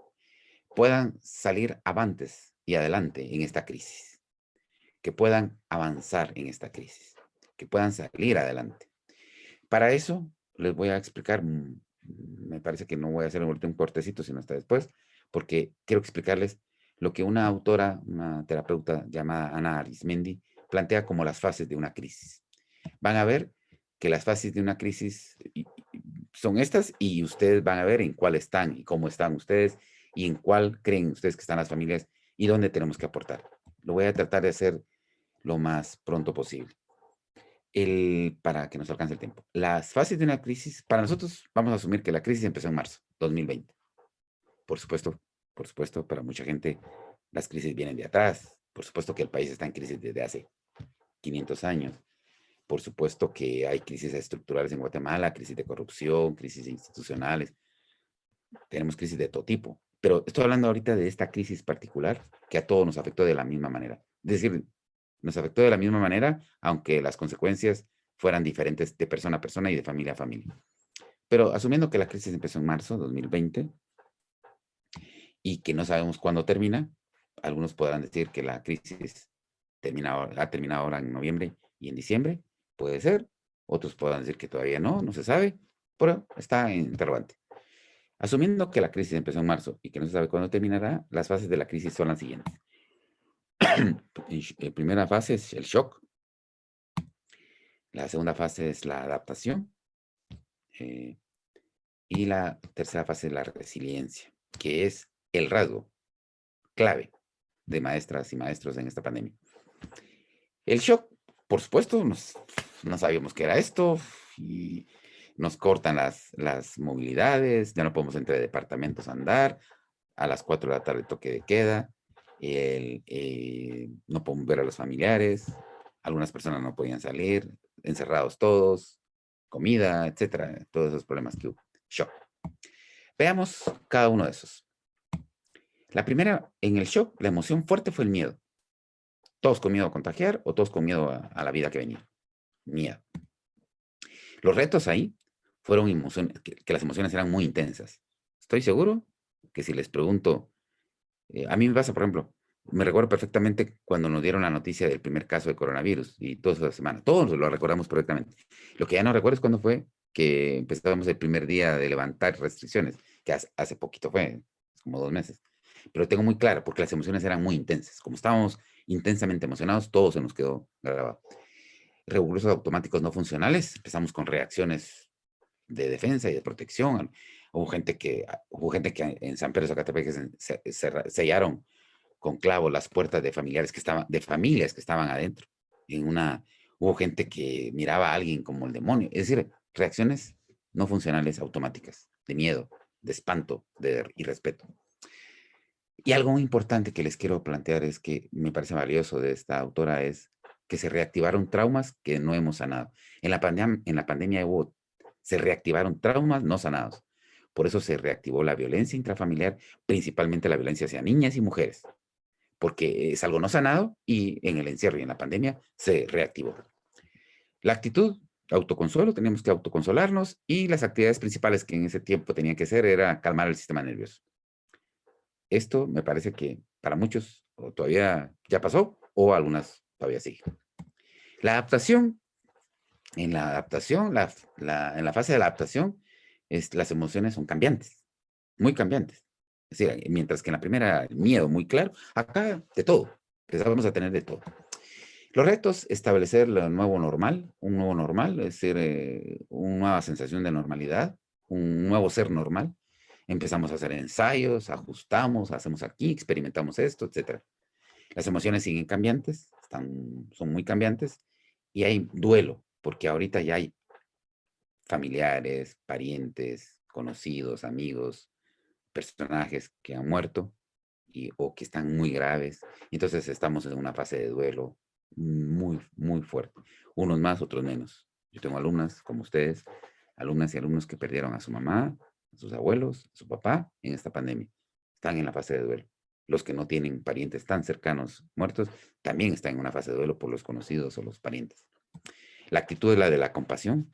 puedan salir avantes y adelante en esta crisis, que puedan avanzar en esta crisis, que puedan salir adelante. Para eso les voy a explicar, me parece que no voy a hacer un cortecito, sino hasta después, porque quiero explicarles lo que una autora, una terapeuta llamada Ana Arismendi, plantea como las fases de una crisis. Van a ver que las fases de una crisis son estas y ustedes van a ver en cuál están y cómo están ustedes y en cuál creen ustedes que están las familias y dónde tenemos que aportar. Lo voy a tratar de hacer lo más pronto posible. Para que nos alcance el tiempo. Las fases de una crisis, para nosotros vamos a asumir que la crisis empezó en marzo 2020. Por supuesto, para mucha gente las crisis vienen de atrás. Por supuesto que el país está en crisis desde hace 500 años. Por supuesto que hay crisis estructurales en Guatemala, crisis de corrupción, crisis institucionales. Tenemos crisis de todo tipo. Pero estoy hablando ahorita de esta crisis particular que a todos nos afectó de la misma manera. Es decir, nos afectó de la misma manera, aunque las consecuencias fueran diferentes de persona a persona y de familia a familia. Pero asumiendo que la crisis empezó en marzo de 2020 y que no sabemos cuándo termina, algunos podrán decir que la crisis ha terminado ahora en noviembre y en diciembre, puede ser. Otros podrán decir que todavía no se sabe, pero está en interrogante. Asumiendo que la crisis empezó en marzo y que no se sabe cuándo terminará, las fases de la crisis son las siguientes. La primera fase es el shock. La segunda fase es la adaptación. Y la tercera fase es la resiliencia, que es el rasgo clave de maestras y maestros en esta pandemia. El shock, por supuesto, no sabíamos qué era esto y nos cortan las movilidades, ya no podemos entre departamentos a andar, a las 4 de la tarde toque de queda, no podemos ver a los familiares, algunas personas no podían salir, encerrados todos, comida, etcétera, todos esos problemas que hubo. Shock. Veamos cada uno de esos. La primera, en el shock, la emoción fuerte fue el miedo. Todos con miedo a contagiar o todos con miedo a la vida que venía. Miedo. Los retos ahí fueron emociones, que las emociones eran muy intensas. Estoy seguro que si les pregunto, a mí me pasa, por ejemplo, me recuerdo perfectamente cuando nos dieron la noticia del primer caso de coronavirus y toda esa semana. Todos lo recordamos perfectamente. Lo que ya no recuerdo es cuándo fue que empezábamos el primer día de levantar restricciones, que hace poquito fue, como 2 meses. Pero tengo muy claro, porque las emociones eran muy intensas. Como estábamos intensamente emocionados, todo se nos quedó grabado. Recursos automáticos no funcionales, empezamos con reacciones de defensa y de protección. Hubo gente que en San Pedro de Zacatepec sellaron con clavos las puertas de familias que estaban adentro. Hubo gente que miraba a alguien como el demonio. Es decir, reacciones no funcionales automáticas, de miedo, de espanto, de irrespeto. Y algo muy importante que les quiero plantear es que me parece valioso de esta autora es que se reactivaron traumas que no hemos sanado. En la pandemia se reactivaron traumas no sanados. Por eso se reactivó la violencia intrafamiliar, principalmente la violencia hacia niñas y mujeres, porque es algo no sanado y en el encierro y en la pandemia se reactivó. La actitud, autoconsuelo, teníamos que autoconsolarnos y las actividades principales que en ese tiempo tenían que hacer era calmar el sistema nervioso. Esto me parece que para muchos o todavía ya pasó o algunas todavía sigue. La adaptación, en la fase de la adaptación, las emociones son cambiantes, muy cambiantes. Es decir, mientras que en la primera el miedo muy claro, acá de todo, empezamos a tener de todo. Los retos, establecer un nuevo normal, es decir, una nueva sensación de normalidad, un nuevo ser normal. Empezamos a hacer ensayos, ajustamos, hacemos aquí, experimentamos esto, etc. Las emociones siguen cambiantes, son muy cambiantes, y hay duelo, porque ahorita ya hay familiares, parientes, conocidos, amigos, personajes que han muerto o que están muy graves. Entonces estamos en una fase de duelo muy, muy fuerte. Unos más, otros menos. Yo tengo alumnas como ustedes, alumnas y alumnos que perdieron a su mamá, a sus abuelos, a su papá en esta pandemia. Están en la fase de duelo. Los que no tienen parientes tan cercanos muertos también están en una fase de duelo por los conocidos o los parientes. La actitud es la de la compasión,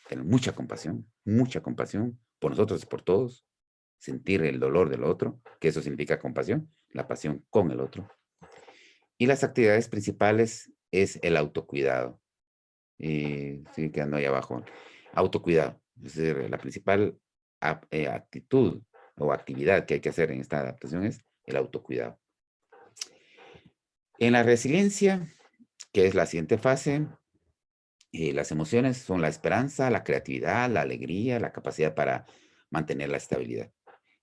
tener mucha compasión por nosotros y por todos, sentir el dolor del otro, que eso significa compasión, la pasión con el otro. Y las actividades principales es el autocuidado. Sigue quedando ahí abajo. Autocuidado. Es decir, la principal actitud o actividad que hay que hacer en esta adaptación es el autocuidado. En la resiliencia, que es la siguiente fase, Las emociones son la esperanza, la creatividad, la alegría, la capacidad para mantener la estabilidad.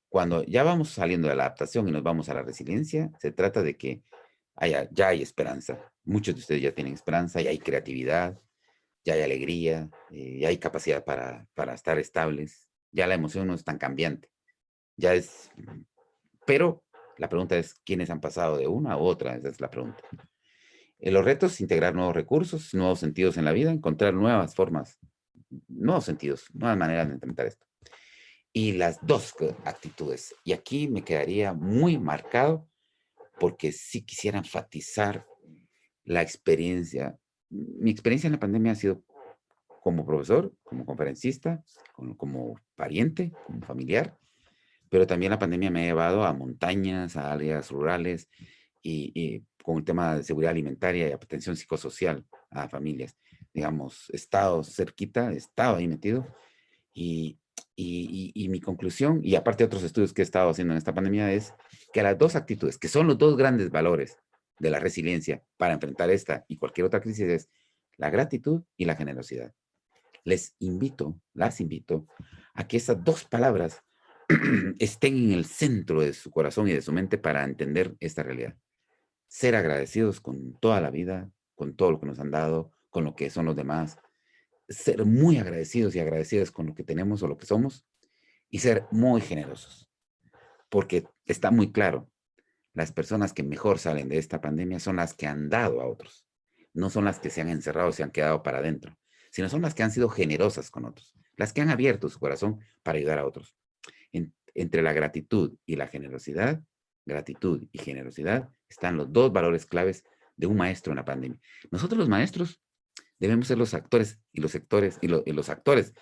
Cuando ya vamos saliendo de la adaptación y nos vamos a la resiliencia, se trata de que ya hay esperanza. Muchos de ustedes ya tienen esperanza, ya hay creatividad, ya hay alegría, ya hay capacidad para estar estables. Ya la emoción no es tan cambiante. Ya es, pero la pregunta es, ¿quiénes han pasado de una u otra? Esa es la pregunta. Los retos, integrar nuevos recursos, nuevos sentidos en la vida, encontrar nuevas formas, nuevos sentidos, nuevas maneras de enfrentar esto. Y las dos actitudes. Y aquí me quedaría muy marcado porque sí quisiera enfatizar la experiencia. Mi experiencia en la pandemia ha sido como profesor, como conferencista, como pariente, como familiar, pero también la pandemia me ha llevado a montañas, a áreas rurales y con el tema de seguridad alimentaria y atención psicosocial a familias. Digamos, he estado cerquita, he estado ahí metido y, y mi conclusión, y aparte de otros estudios que he estado haciendo en esta pandemia, es que las dos actitudes, que son los dos grandes valores de la resiliencia para enfrentar esta y cualquier otra crisis, es la gratitud y la generosidad. Las invito a que esas dos palabras estén en el centro de su corazón y de su mente para entender esta realidad. Ser agradecidos con toda la vida, con todo lo que nos han dado, con lo que son los demás. Ser muy agradecidos y agradecidas con lo que tenemos o lo que somos y ser muy generosos. Porque está muy claro, las personas que mejor salen de esta pandemia son las que han dado a otros. No son las que se han encerrado y se han quedado para adentro, sino son las que han sido generosas con otros, las que han abierto su corazón para ayudar a otros. Entre la gratitud y la generosidad, gratitud y generosidad, están los dos valores claves de un maestro en la pandemia. Nosotros los maestros debemos ser los actores y los sectores y los actores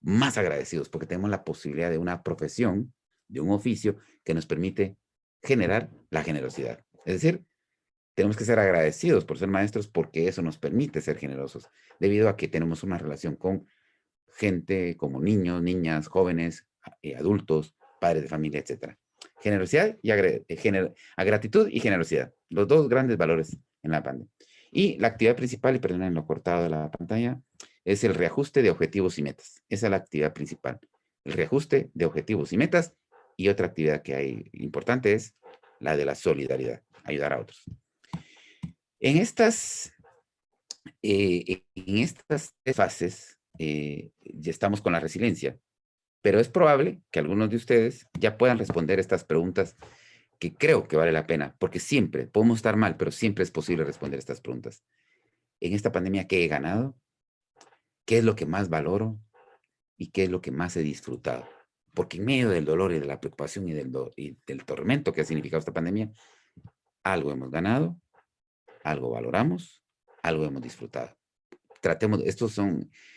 más agradecidos porque tenemos la posibilidad de una profesión, de un oficio que nos permite generar la generosidad. Es decir, tenemos que ser agradecidos por ser maestros porque eso nos permite ser generosos, debido a que tenemos una relación con gente como niños, niñas, jóvenes, adultos, padres de familia, etc. Generosidad y gratitud y generosidad, los dos grandes valores en la pandemia. Y la actividad principal, y perdonen lo cortado de la pantalla, es el reajuste de objetivos y metas. Esa es la actividad principal. El reajuste de objetivos y metas. Y otra actividad que hay importante es la de la solidaridad, ayudar a otros. En estas tres fases ya estamos con la resiliencia, pero es probable que algunos de ustedes ya puedan responder estas preguntas que creo que vale la pena, porque siempre podemos estar mal, pero siempre es posible responder estas preguntas. En esta pandemia, ¿qué he ganado? ¿Qué es lo que más valoro? ¿Y qué es lo que más he disfrutado? Porque en medio del dolor y de la preocupación y del tormento que ha significado esta pandemia, algo hemos ganado, algo valoramos, algo hemos disfrutado.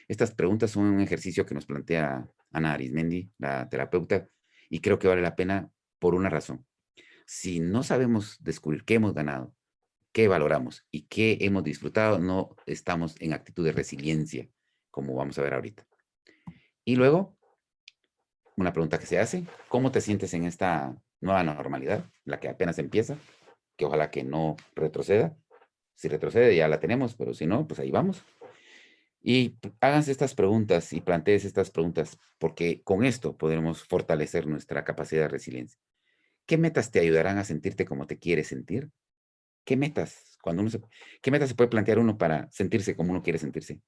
Estas preguntas son un ejercicio que nos plantea Ana Arismendi, la terapeuta, y creo que vale la pena por una razón. Si no sabemos descubrir qué hemos ganado, qué valoramos y qué hemos disfrutado, no estamos en actitud de resiliencia, como vamos a ver ahorita. Y luego, una pregunta que se hace, ¿cómo te sientes en esta nueva normalidad, la que apenas empieza? Que ojalá que no retroceda. Si retrocede ya la tenemos, pero si no, pues ahí vamos. Y háganse estas preguntas y plantees estas preguntas, porque con esto podremos fortalecer nuestra capacidad de resiliencia. ¿Qué metas te ayudarán a sentirte como te quieres sentir? ¿Qué metas? ¿Qué metas se puede plantear uno para sentirse como uno quiere sentirse?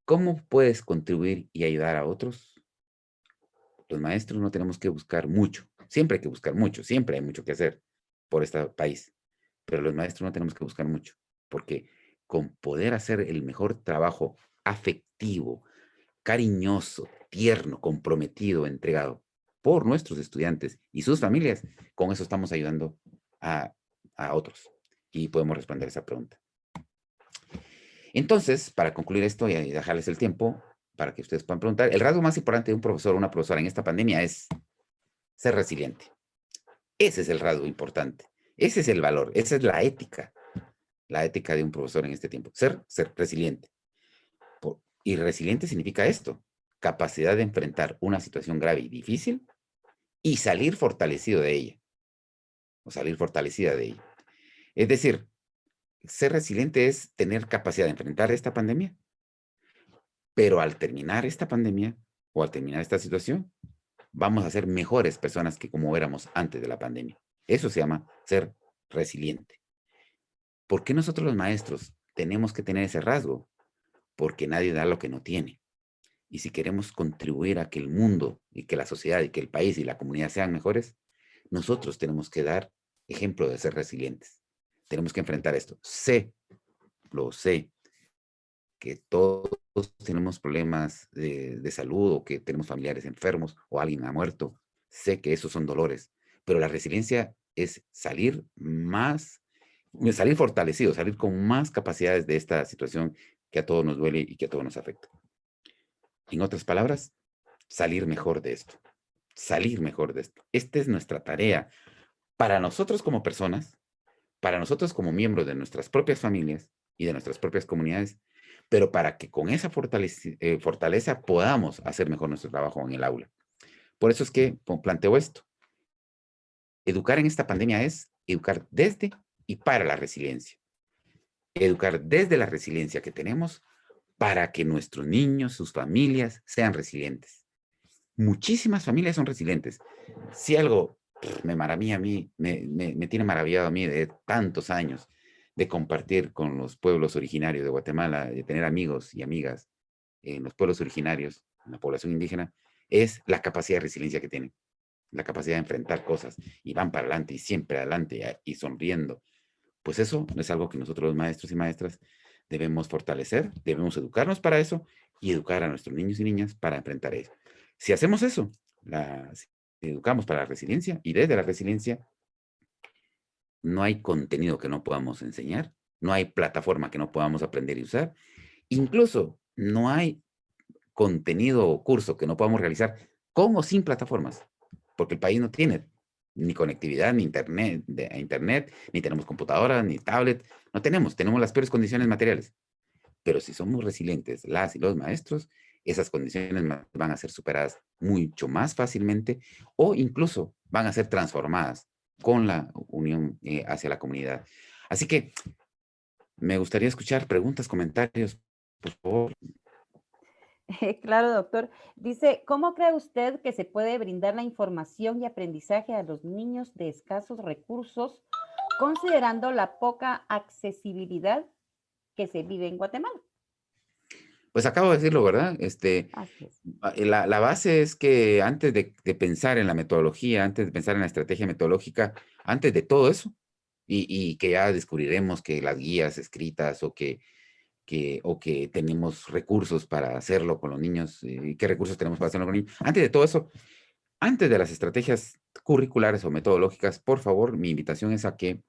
¿Cómo puedes contribuir y ayudar a otros? Los maestros no tenemos que buscar mucho. Siempre hay que buscar mucho. Siempre hay mucho que hacer por este país. Pero los maestros no tenemos que buscar mucho. Porque con poder hacer el mejor trabajo afectivo, cariñoso, tierno, comprometido, entregado por nuestros estudiantes y sus familias, con eso estamos ayudando a otros. Y podemos responder esa pregunta. Entonces, para concluir esto y dejarles el tiempo para que ustedes puedan preguntar, el rasgo más importante de un profesor o una profesora en esta pandemia es ser resiliente. Ese es el rasgo importante. Ese es el valor. Esa es la ética de un profesor en este tiempo. Ser resiliente. Y resiliente significa esto: capacidad de enfrentar una situación grave y difícil y salir fortalecido de ella. O salir fortalecida de ella. Es decir, ser resiliente es tener capacidad de enfrentar esta pandemia, pero al terminar esta pandemia o al terminar esta situación, vamos a ser mejores personas que como éramos antes de la pandemia. Eso se llama ser resiliente. ¿Por qué nosotros los maestros tenemos que tener ese rasgo? Porque nadie da lo que no tiene. Y si queremos contribuir a que el mundo y que la sociedad y que el país y la comunidad sean mejores, nosotros tenemos que dar ejemplo de ser resilientes. Tenemos que enfrentar esto. Lo sé, que todos tenemos problemas de salud o que tenemos familiares enfermos o alguien ha muerto. Sé que esos son dolores, pero la resiliencia es salir fortalecido, salir con más capacidades de esta situación que a todos nos duele y que a todos nos afecta. En otras palabras, salir mejor de esto, salir mejor de esto. Esta es nuestra tarea para nosotros como personas, para nosotros como miembros de nuestras propias familias y de nuestras propias comunidades, pero para que con esa fortaleza podamos hacer mejor nuestro trabajo en el aula. Por eso es que planteo esto. Educar en esta pandemia es educar desde y para la resiliencia. Educar desde la resiliencia que tenemos para que nuestros niños, sus familias, sean resilientes. Muchísimas familias son resilientes. Si algo me maravilla a mí, me tiene maravillado a mí de tantos años de compartir con los pueblos originarios de Guatemala, de tener amigos y amigas en los pueblos originarios, en la población indígena, es la capacidad de resiliencia que tienen, la capacidad de enfrentar cosas y van para adelante y siempre adelante y sonriendo. Pues eso es algo que nosotros los maestros y maestras debemos fortalecer, debemos educarnos para eso y educar a nuestros niños y niñas para enfrentar eso. Si hacemos eso, si educamos para la resiliencia y desde la resiliencia, no hay contenido que no podamos enseñar, no hay plataforma que no podamos aprender y usar, incluso no hay contenido o curso que no podamos realizar con o sin plataformas, porque el país no tiene ni conectividad, ni internet, a internet, ni tenemos computadoras, ni tablet, no tenemos las peores condiciones materiales. Pero si somos resilientes, las y los maestros, esas condiciones van a ser superadas mucho más fácilmente o incluso van a ser transformadas con la unión hacia la comunidad. Así que me gustaría escuchar preguntas, comentarios, por favor. Claro, doctor. Dice, ¿cómo cree usted que se puede brindar la información y aprendizaje a los niños de escasos recursos, considerando la poca accesibilidad que se vive en Guatemala? Pues acabo de decirlo, ¿verdad? Así es. La base es que antes de pensar en la metodología, antes de pensar en la estrategia metodológica, antes de todo eso, y que ya descubriremos que las guías escritas o que tenemos recursos para hacerlo con los niños, y qué recursos tenemos para hacerlo con los niños. Antes de todo eso, antes de las estrategias curriculares o metodológicas, por favor, mi invitación es a que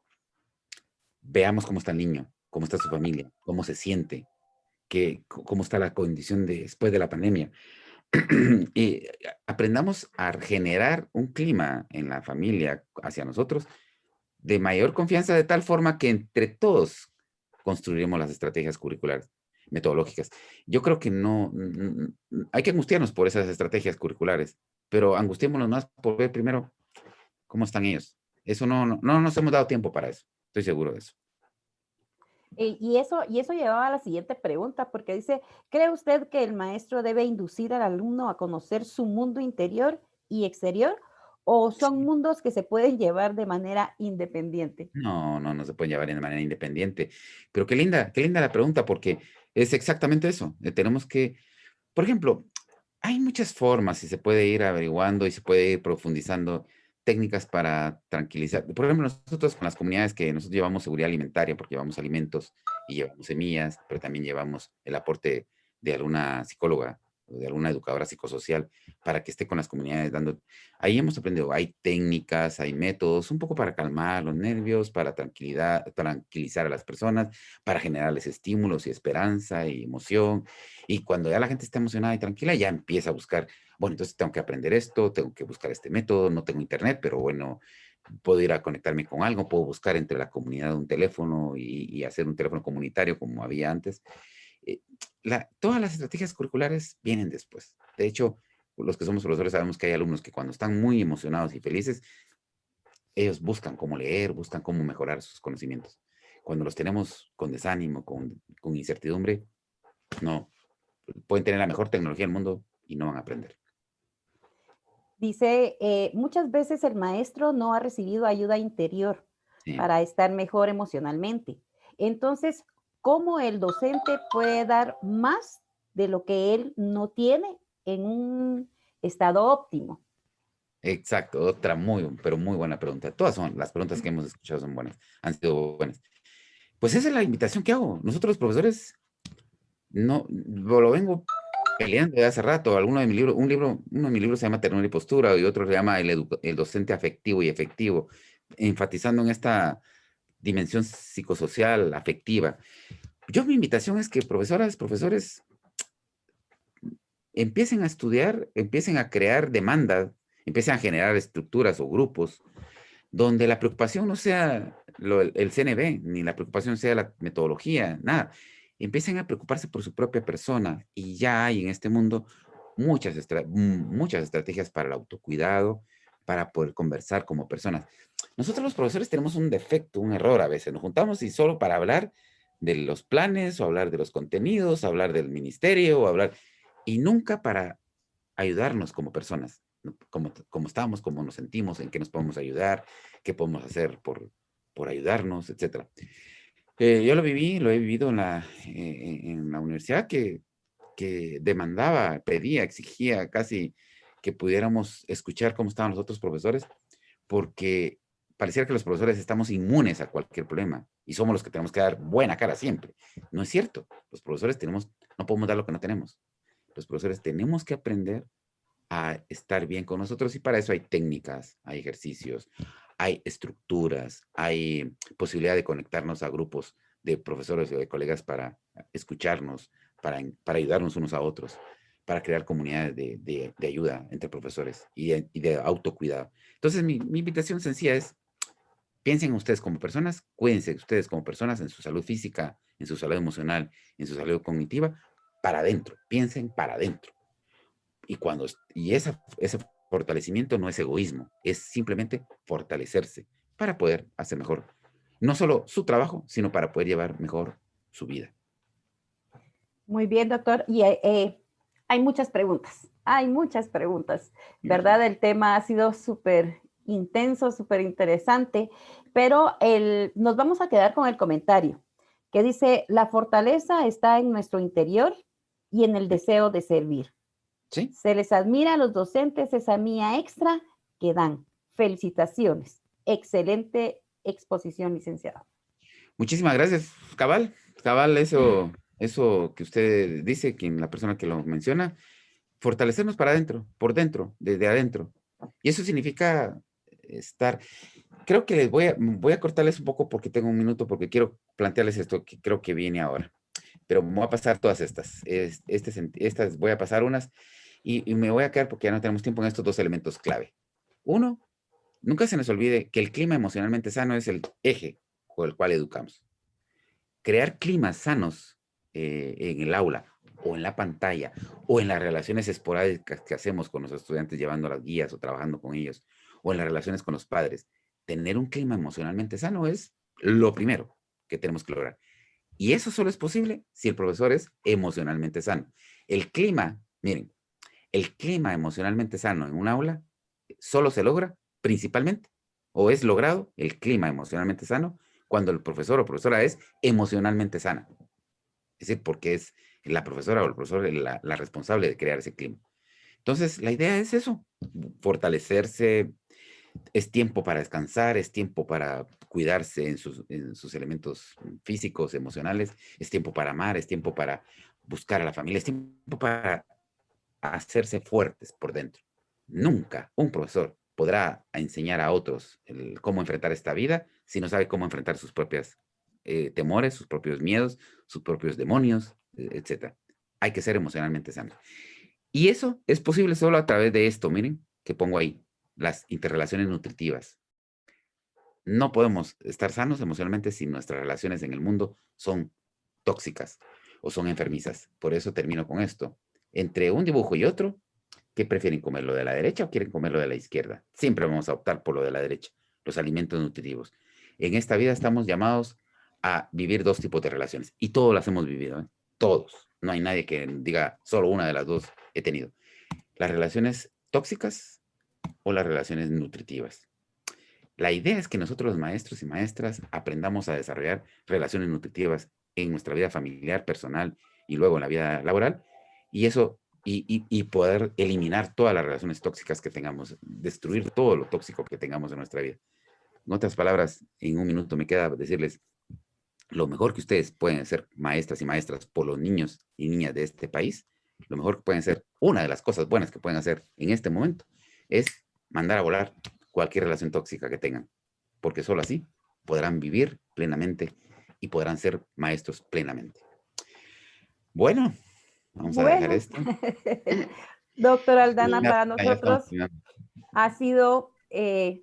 veamos cómo está el niño, cómo está su familia, cómo se siente, cómo está la condición después de la pandemia. Y aprendamos a generar un clima en la familia hacia nosotros de mayor confianza, de tal forma que entre todos construiremos las estrategias curriculares, metodológicas. Yo creo que no, hay que angustiarnos por esas estrategias curriculares, pero angustiémonos más por ver primero cómo están ellos. Eso no nos hemos dado tiempo para eso. Estoy seguro de eso. Y eso llevaba a la siguiente pregunta, porque dice, ¿cree usted que el maestro debe inducir al alumno a conocer su mundo interior y exterior o son mundos que se pueden llevar de manera independiente? No se pueden llevar de manera independiente. Pero qué linda la pregunta, porque es exactamente eso. Tenemos que, por ejemplo, hay muchas formas y se puede ir averiguando y se puede ir profundizando técnicas para tranquilizar. Por ejemplo, nosotros con las comunidades que nosotros llevamos seguridad alimentaria, porque llevamos alimentos y llevamos semillas, pero también llevamos el aporte de alguna psicóloga o de alguna educadora psicosocial para que esté con las comunidades dando. Ahí hemos aprendido, hay técnicas, hay métodos, un poco para calmar los nervios, para tranquilizar a las personas, para generarles estímulos y esperanza y emoción. Y cuando ya la gente está emocionada y tranquila, ya empieza a buscar, bueno, entonces tengo que aprender esto, tengo que buscar este método, no tengo internet, pero bueno, puedo ir a conectarme con algo, puedo buscar entre la comunidad un teléfono y hacer un teléfono comunitario como había antes. Eh, todas las estrategias curriculares vienen después. De hecho, los que somos profesores sabemos que hay alumnos que cuando están muy emocionados y felices, ellos buscan cómo leer, buscan cómo mejorar sus conocimientos. Cuando los tenemos con desánimo, con incertidumbre, no, pueden tener la mejor tecnología del mundo y no van a aprender. Dice, muchas veces el maestro no ha recibido ayuda interior Sí. para estar mejor emocionalmente. Entonces, ¿cómo el docente puede dar más de lo que él no tiene en un estado óptimo? Exacto, otra pero muy buena pregunta. Todas son, las preguntas que hemos escuchado son buenas, han sido buenas. Pues esa es la invitación que hago. Nosotros los profesores, no, lo vengo peleando de hace rato. Uno de mis libros se llama Ternura y Postura y otro se llama el docente afectivo y efectivo, enfatizando en esta dimensión psicosocial, afectiva. Mi invitación es que profesoras, profesores, empiecen a estudiar, empiecen a crear demanda, empiecen a generar estructuras o grupos donde la preocupación no sea el CNB, ni la preocupación sea la metodología, nada. Empiecen a preocuparse por su propia persona y ya hay en este mundo muchas estrategias para el autocuidado, para poder conversar como personas. Nosotros los profesores tenemos un defecto, un error a veces. Nos juntamos y solo para hablar de los planes o hablar de los contenidos, hablar del ministerio o hablar, y nunca para ayudarnos como personas, ¿no? Cómo estamos, cómo nos sentimos, en qué nos podemos ayudar, qué podemos hacer por ayudarnos, etcétera. Yo lo he vivido en la universidad que demandaba, pedía, exigía casi que pudiéramos escuchar cómo estaban los otros profesores, porque pareciera que los profesores estamos inmunes a cualquier problema y somos los que tenemos que dar buena cara siempre. No es cierto. Los profesores no podemos dar lo que no tenemos. Los profesores tenemos que aprender a estar bien con nosotros y para eso hay técnicas, hay ejercicios, hay estructuras, hay posibilidad de conectarnos a grupos de profesores o de colegas para escucharnos, para ayudarnos unos a otros, para crear comunidades de ayuda entre profesores y de autocuidado. Entonces mi invitación sencilla es, piensen ustedes como personas, cuídense ustedes como personas en su salud física, en su salud emocional, en su salud cognitiva, para adentro, piensen para adentro. Ese fortalecimiento no es egoísmo, es simplemente fortalecerse para poder hacer mejor, no solo su trabajo, sino para poder llevar mejor su vida. Muy bien, doctor. Y hay muchas preguntas, ¿verdad? El tema ha sido súper intenso, súper interesante, pero nos vamos a quedar con el comentario que dice, la fortaleza está en nuestro interior y en el deseo de servir. ¿Sí? Se les admira a los docentes esa mía extra que dan. Felicitaciones. Excelente exposición, licenciado. Muchísimas gracias, Cabal, eso que usted dice, la persona que lo menciona, fortalecernos para adentro, por dentro, desde adentro. Y eso significa estar, creo que voy a cortarles un poco porque tengo un minuto, porque quiero plantearles esto que creo que viene ahora. Pero me voy a pasar todas estas. Voy a pasar unas y me voy a quedar porque ya no tenemos tiempo en estos dos elementos clave. Uno, nunca se nos olvide que el clima emocionalmente sano es el eje por el cual educamos. Crear climas sanos en el aula o en la pantalla o en las relaciones esporádicas que hacemos con los estudiantes llevando las guías o trabajando con ellos o en las relaciones con los padres. Tener un clima emocionalmente sano es lo primero que tenemos que lograr. Y eso solo es posible si el profesor es emocionalmente sano. Miren, el clima emocionalmente sano en un aula solo se logra principalmente, o es logrado el clima emocionalmente sano cuando el profesor o profesora es emocionalmente sana. Es decir, porque es la profesora o el profesor la responsable de crear ese clima. Entonces, la idea es eso, fortalecerse, es tiempo para descansar, es tiempo para cuidarse en sus elementos físicos, emocionales, es tiempo para amar, es tiempo para buscar a la familia, es tiempo para hacerse fuertes por dentro. Nunca un profesor podrá enseñar a otros cómo enfrentar esta vida si no sabe cómo enfrentar sus propios temores, sus propios miedos, sus propios demonios, etc. Hay que ser emocionalmente sanos. Y eso es posible solo a través de esto, miren, que pongo ahí, las interrelaciones nutritivas. No podemos estar sanos emocionalmente si nuestras relaciones en el mundo son tóxicas o son enfermizas. Por eso termino con esto. Entre un dibujo y otro, ¿qué prefieren comer, lo de la derecha o quieren comer lo de la izquierda? Siempre vamos a optar por lo de la derecha, los alimentos nutritivos. En esta vida estamos llamados a vivir dos tipos de relaciones. Y todos las hemos vivido, ¿eh? Todos. No hay nadie que diga solo una de las dos he tenido. Las relaciones tóxicas o las relaciones nutritivas. La idea es que nosotros los maestros y maestras aprendamos a desarrollar relaciones nutritivas en nuestra vida familiar, personal y luego en la vida laboral, y eso, y poder eliminar todas las relaciones tóxicas que tengamos, destruir todo lo tóxico que tengamos en nuestra vida. En otras palabras, en un minuto me queda decirles, lo mejor que ustedes pueden ser maestras y maestras por los niños y niñas de este país, lo mejor que pueden ser, una de las cosas buenas que pueden hacer en este momento, es mandar a volar cualquier relación tóxica que tengan, porque solo así podrán vivir plenamente y podrán ser maestros plenamente. Bueno, vamos a dejar Bueno, esto. doctor Aldana, Sí, para Ya estamos nosotros terminando. ha sido un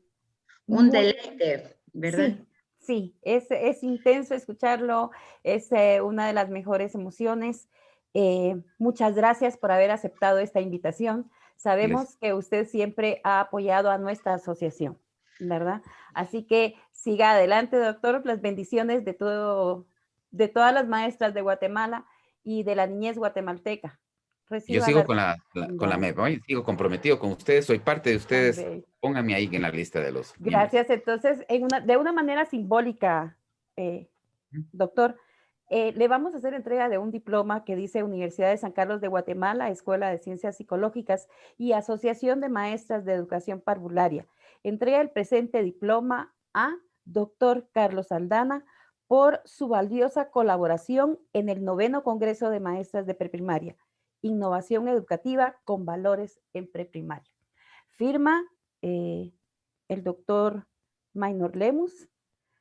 muy, deleite, ¿verdad? sí, sí, es intenso escucharlo, es una de las mejores emociones. Muchas gracias por haber aceptado esta invitación. Sabemos que usted siempre ha apoyado a nuestra asociación, ¿verdad? Así que siga adelante, doctor. Las bendiciones de todo, de todas las maestras de Guatemala y de la niñez guatemalteca. Yo Reciba sigo las con la MEP, ¿oye? Sigo comprometido con ustedes, soy parte de tan ustedes. bellas. Pónganme ahí en la lista de los miembros. Gracias. Entonces, de una manera simbólica, eh, doctor, le vamos a hacer entrega de un diploma que dice Universidad de San Carlos de Guatemala, Escuela de Ciencias Psicológicas y Asociación de Maestras de Educación Parvularia. Entrega el presente diploma a doctor Carlos Aldana por su valiosa colaboración en el 9º Congreso de Maestras de Preprimaria, Innovación Educativa con Valores en Preprimaria. Firma el doctor Maynor Lemus,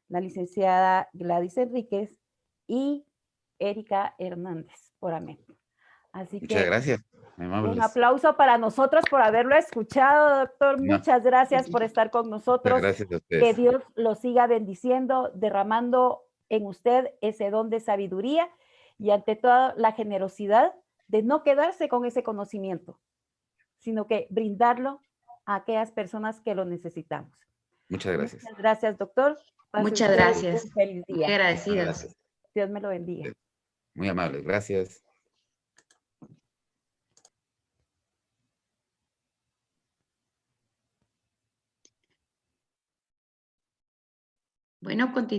la licenciada Gladys Enríquez y Erika Hernández por AMEP. Así Muchas que gracias, un amables. aplauso para nosotros por haberlo escuchado, doctor. No, Muchas gracias por estar con muchas nosotros. gracias a Que ustedes. Dios lo siga bendiciendo, derramando en usted ese don de sabiduría y ante todo la generosidad de no quedarse con ese conocimiento, sino que brindarlo a aquellas personas que lo necesitamos. Muchas gracias. Muchas gracias, doctor. Pase Muchas usted gracias. un feliz Muy día. agradecidos. Gracias. Dios me lo bendiga. Muy amables, gracias. Bueno, continuamos.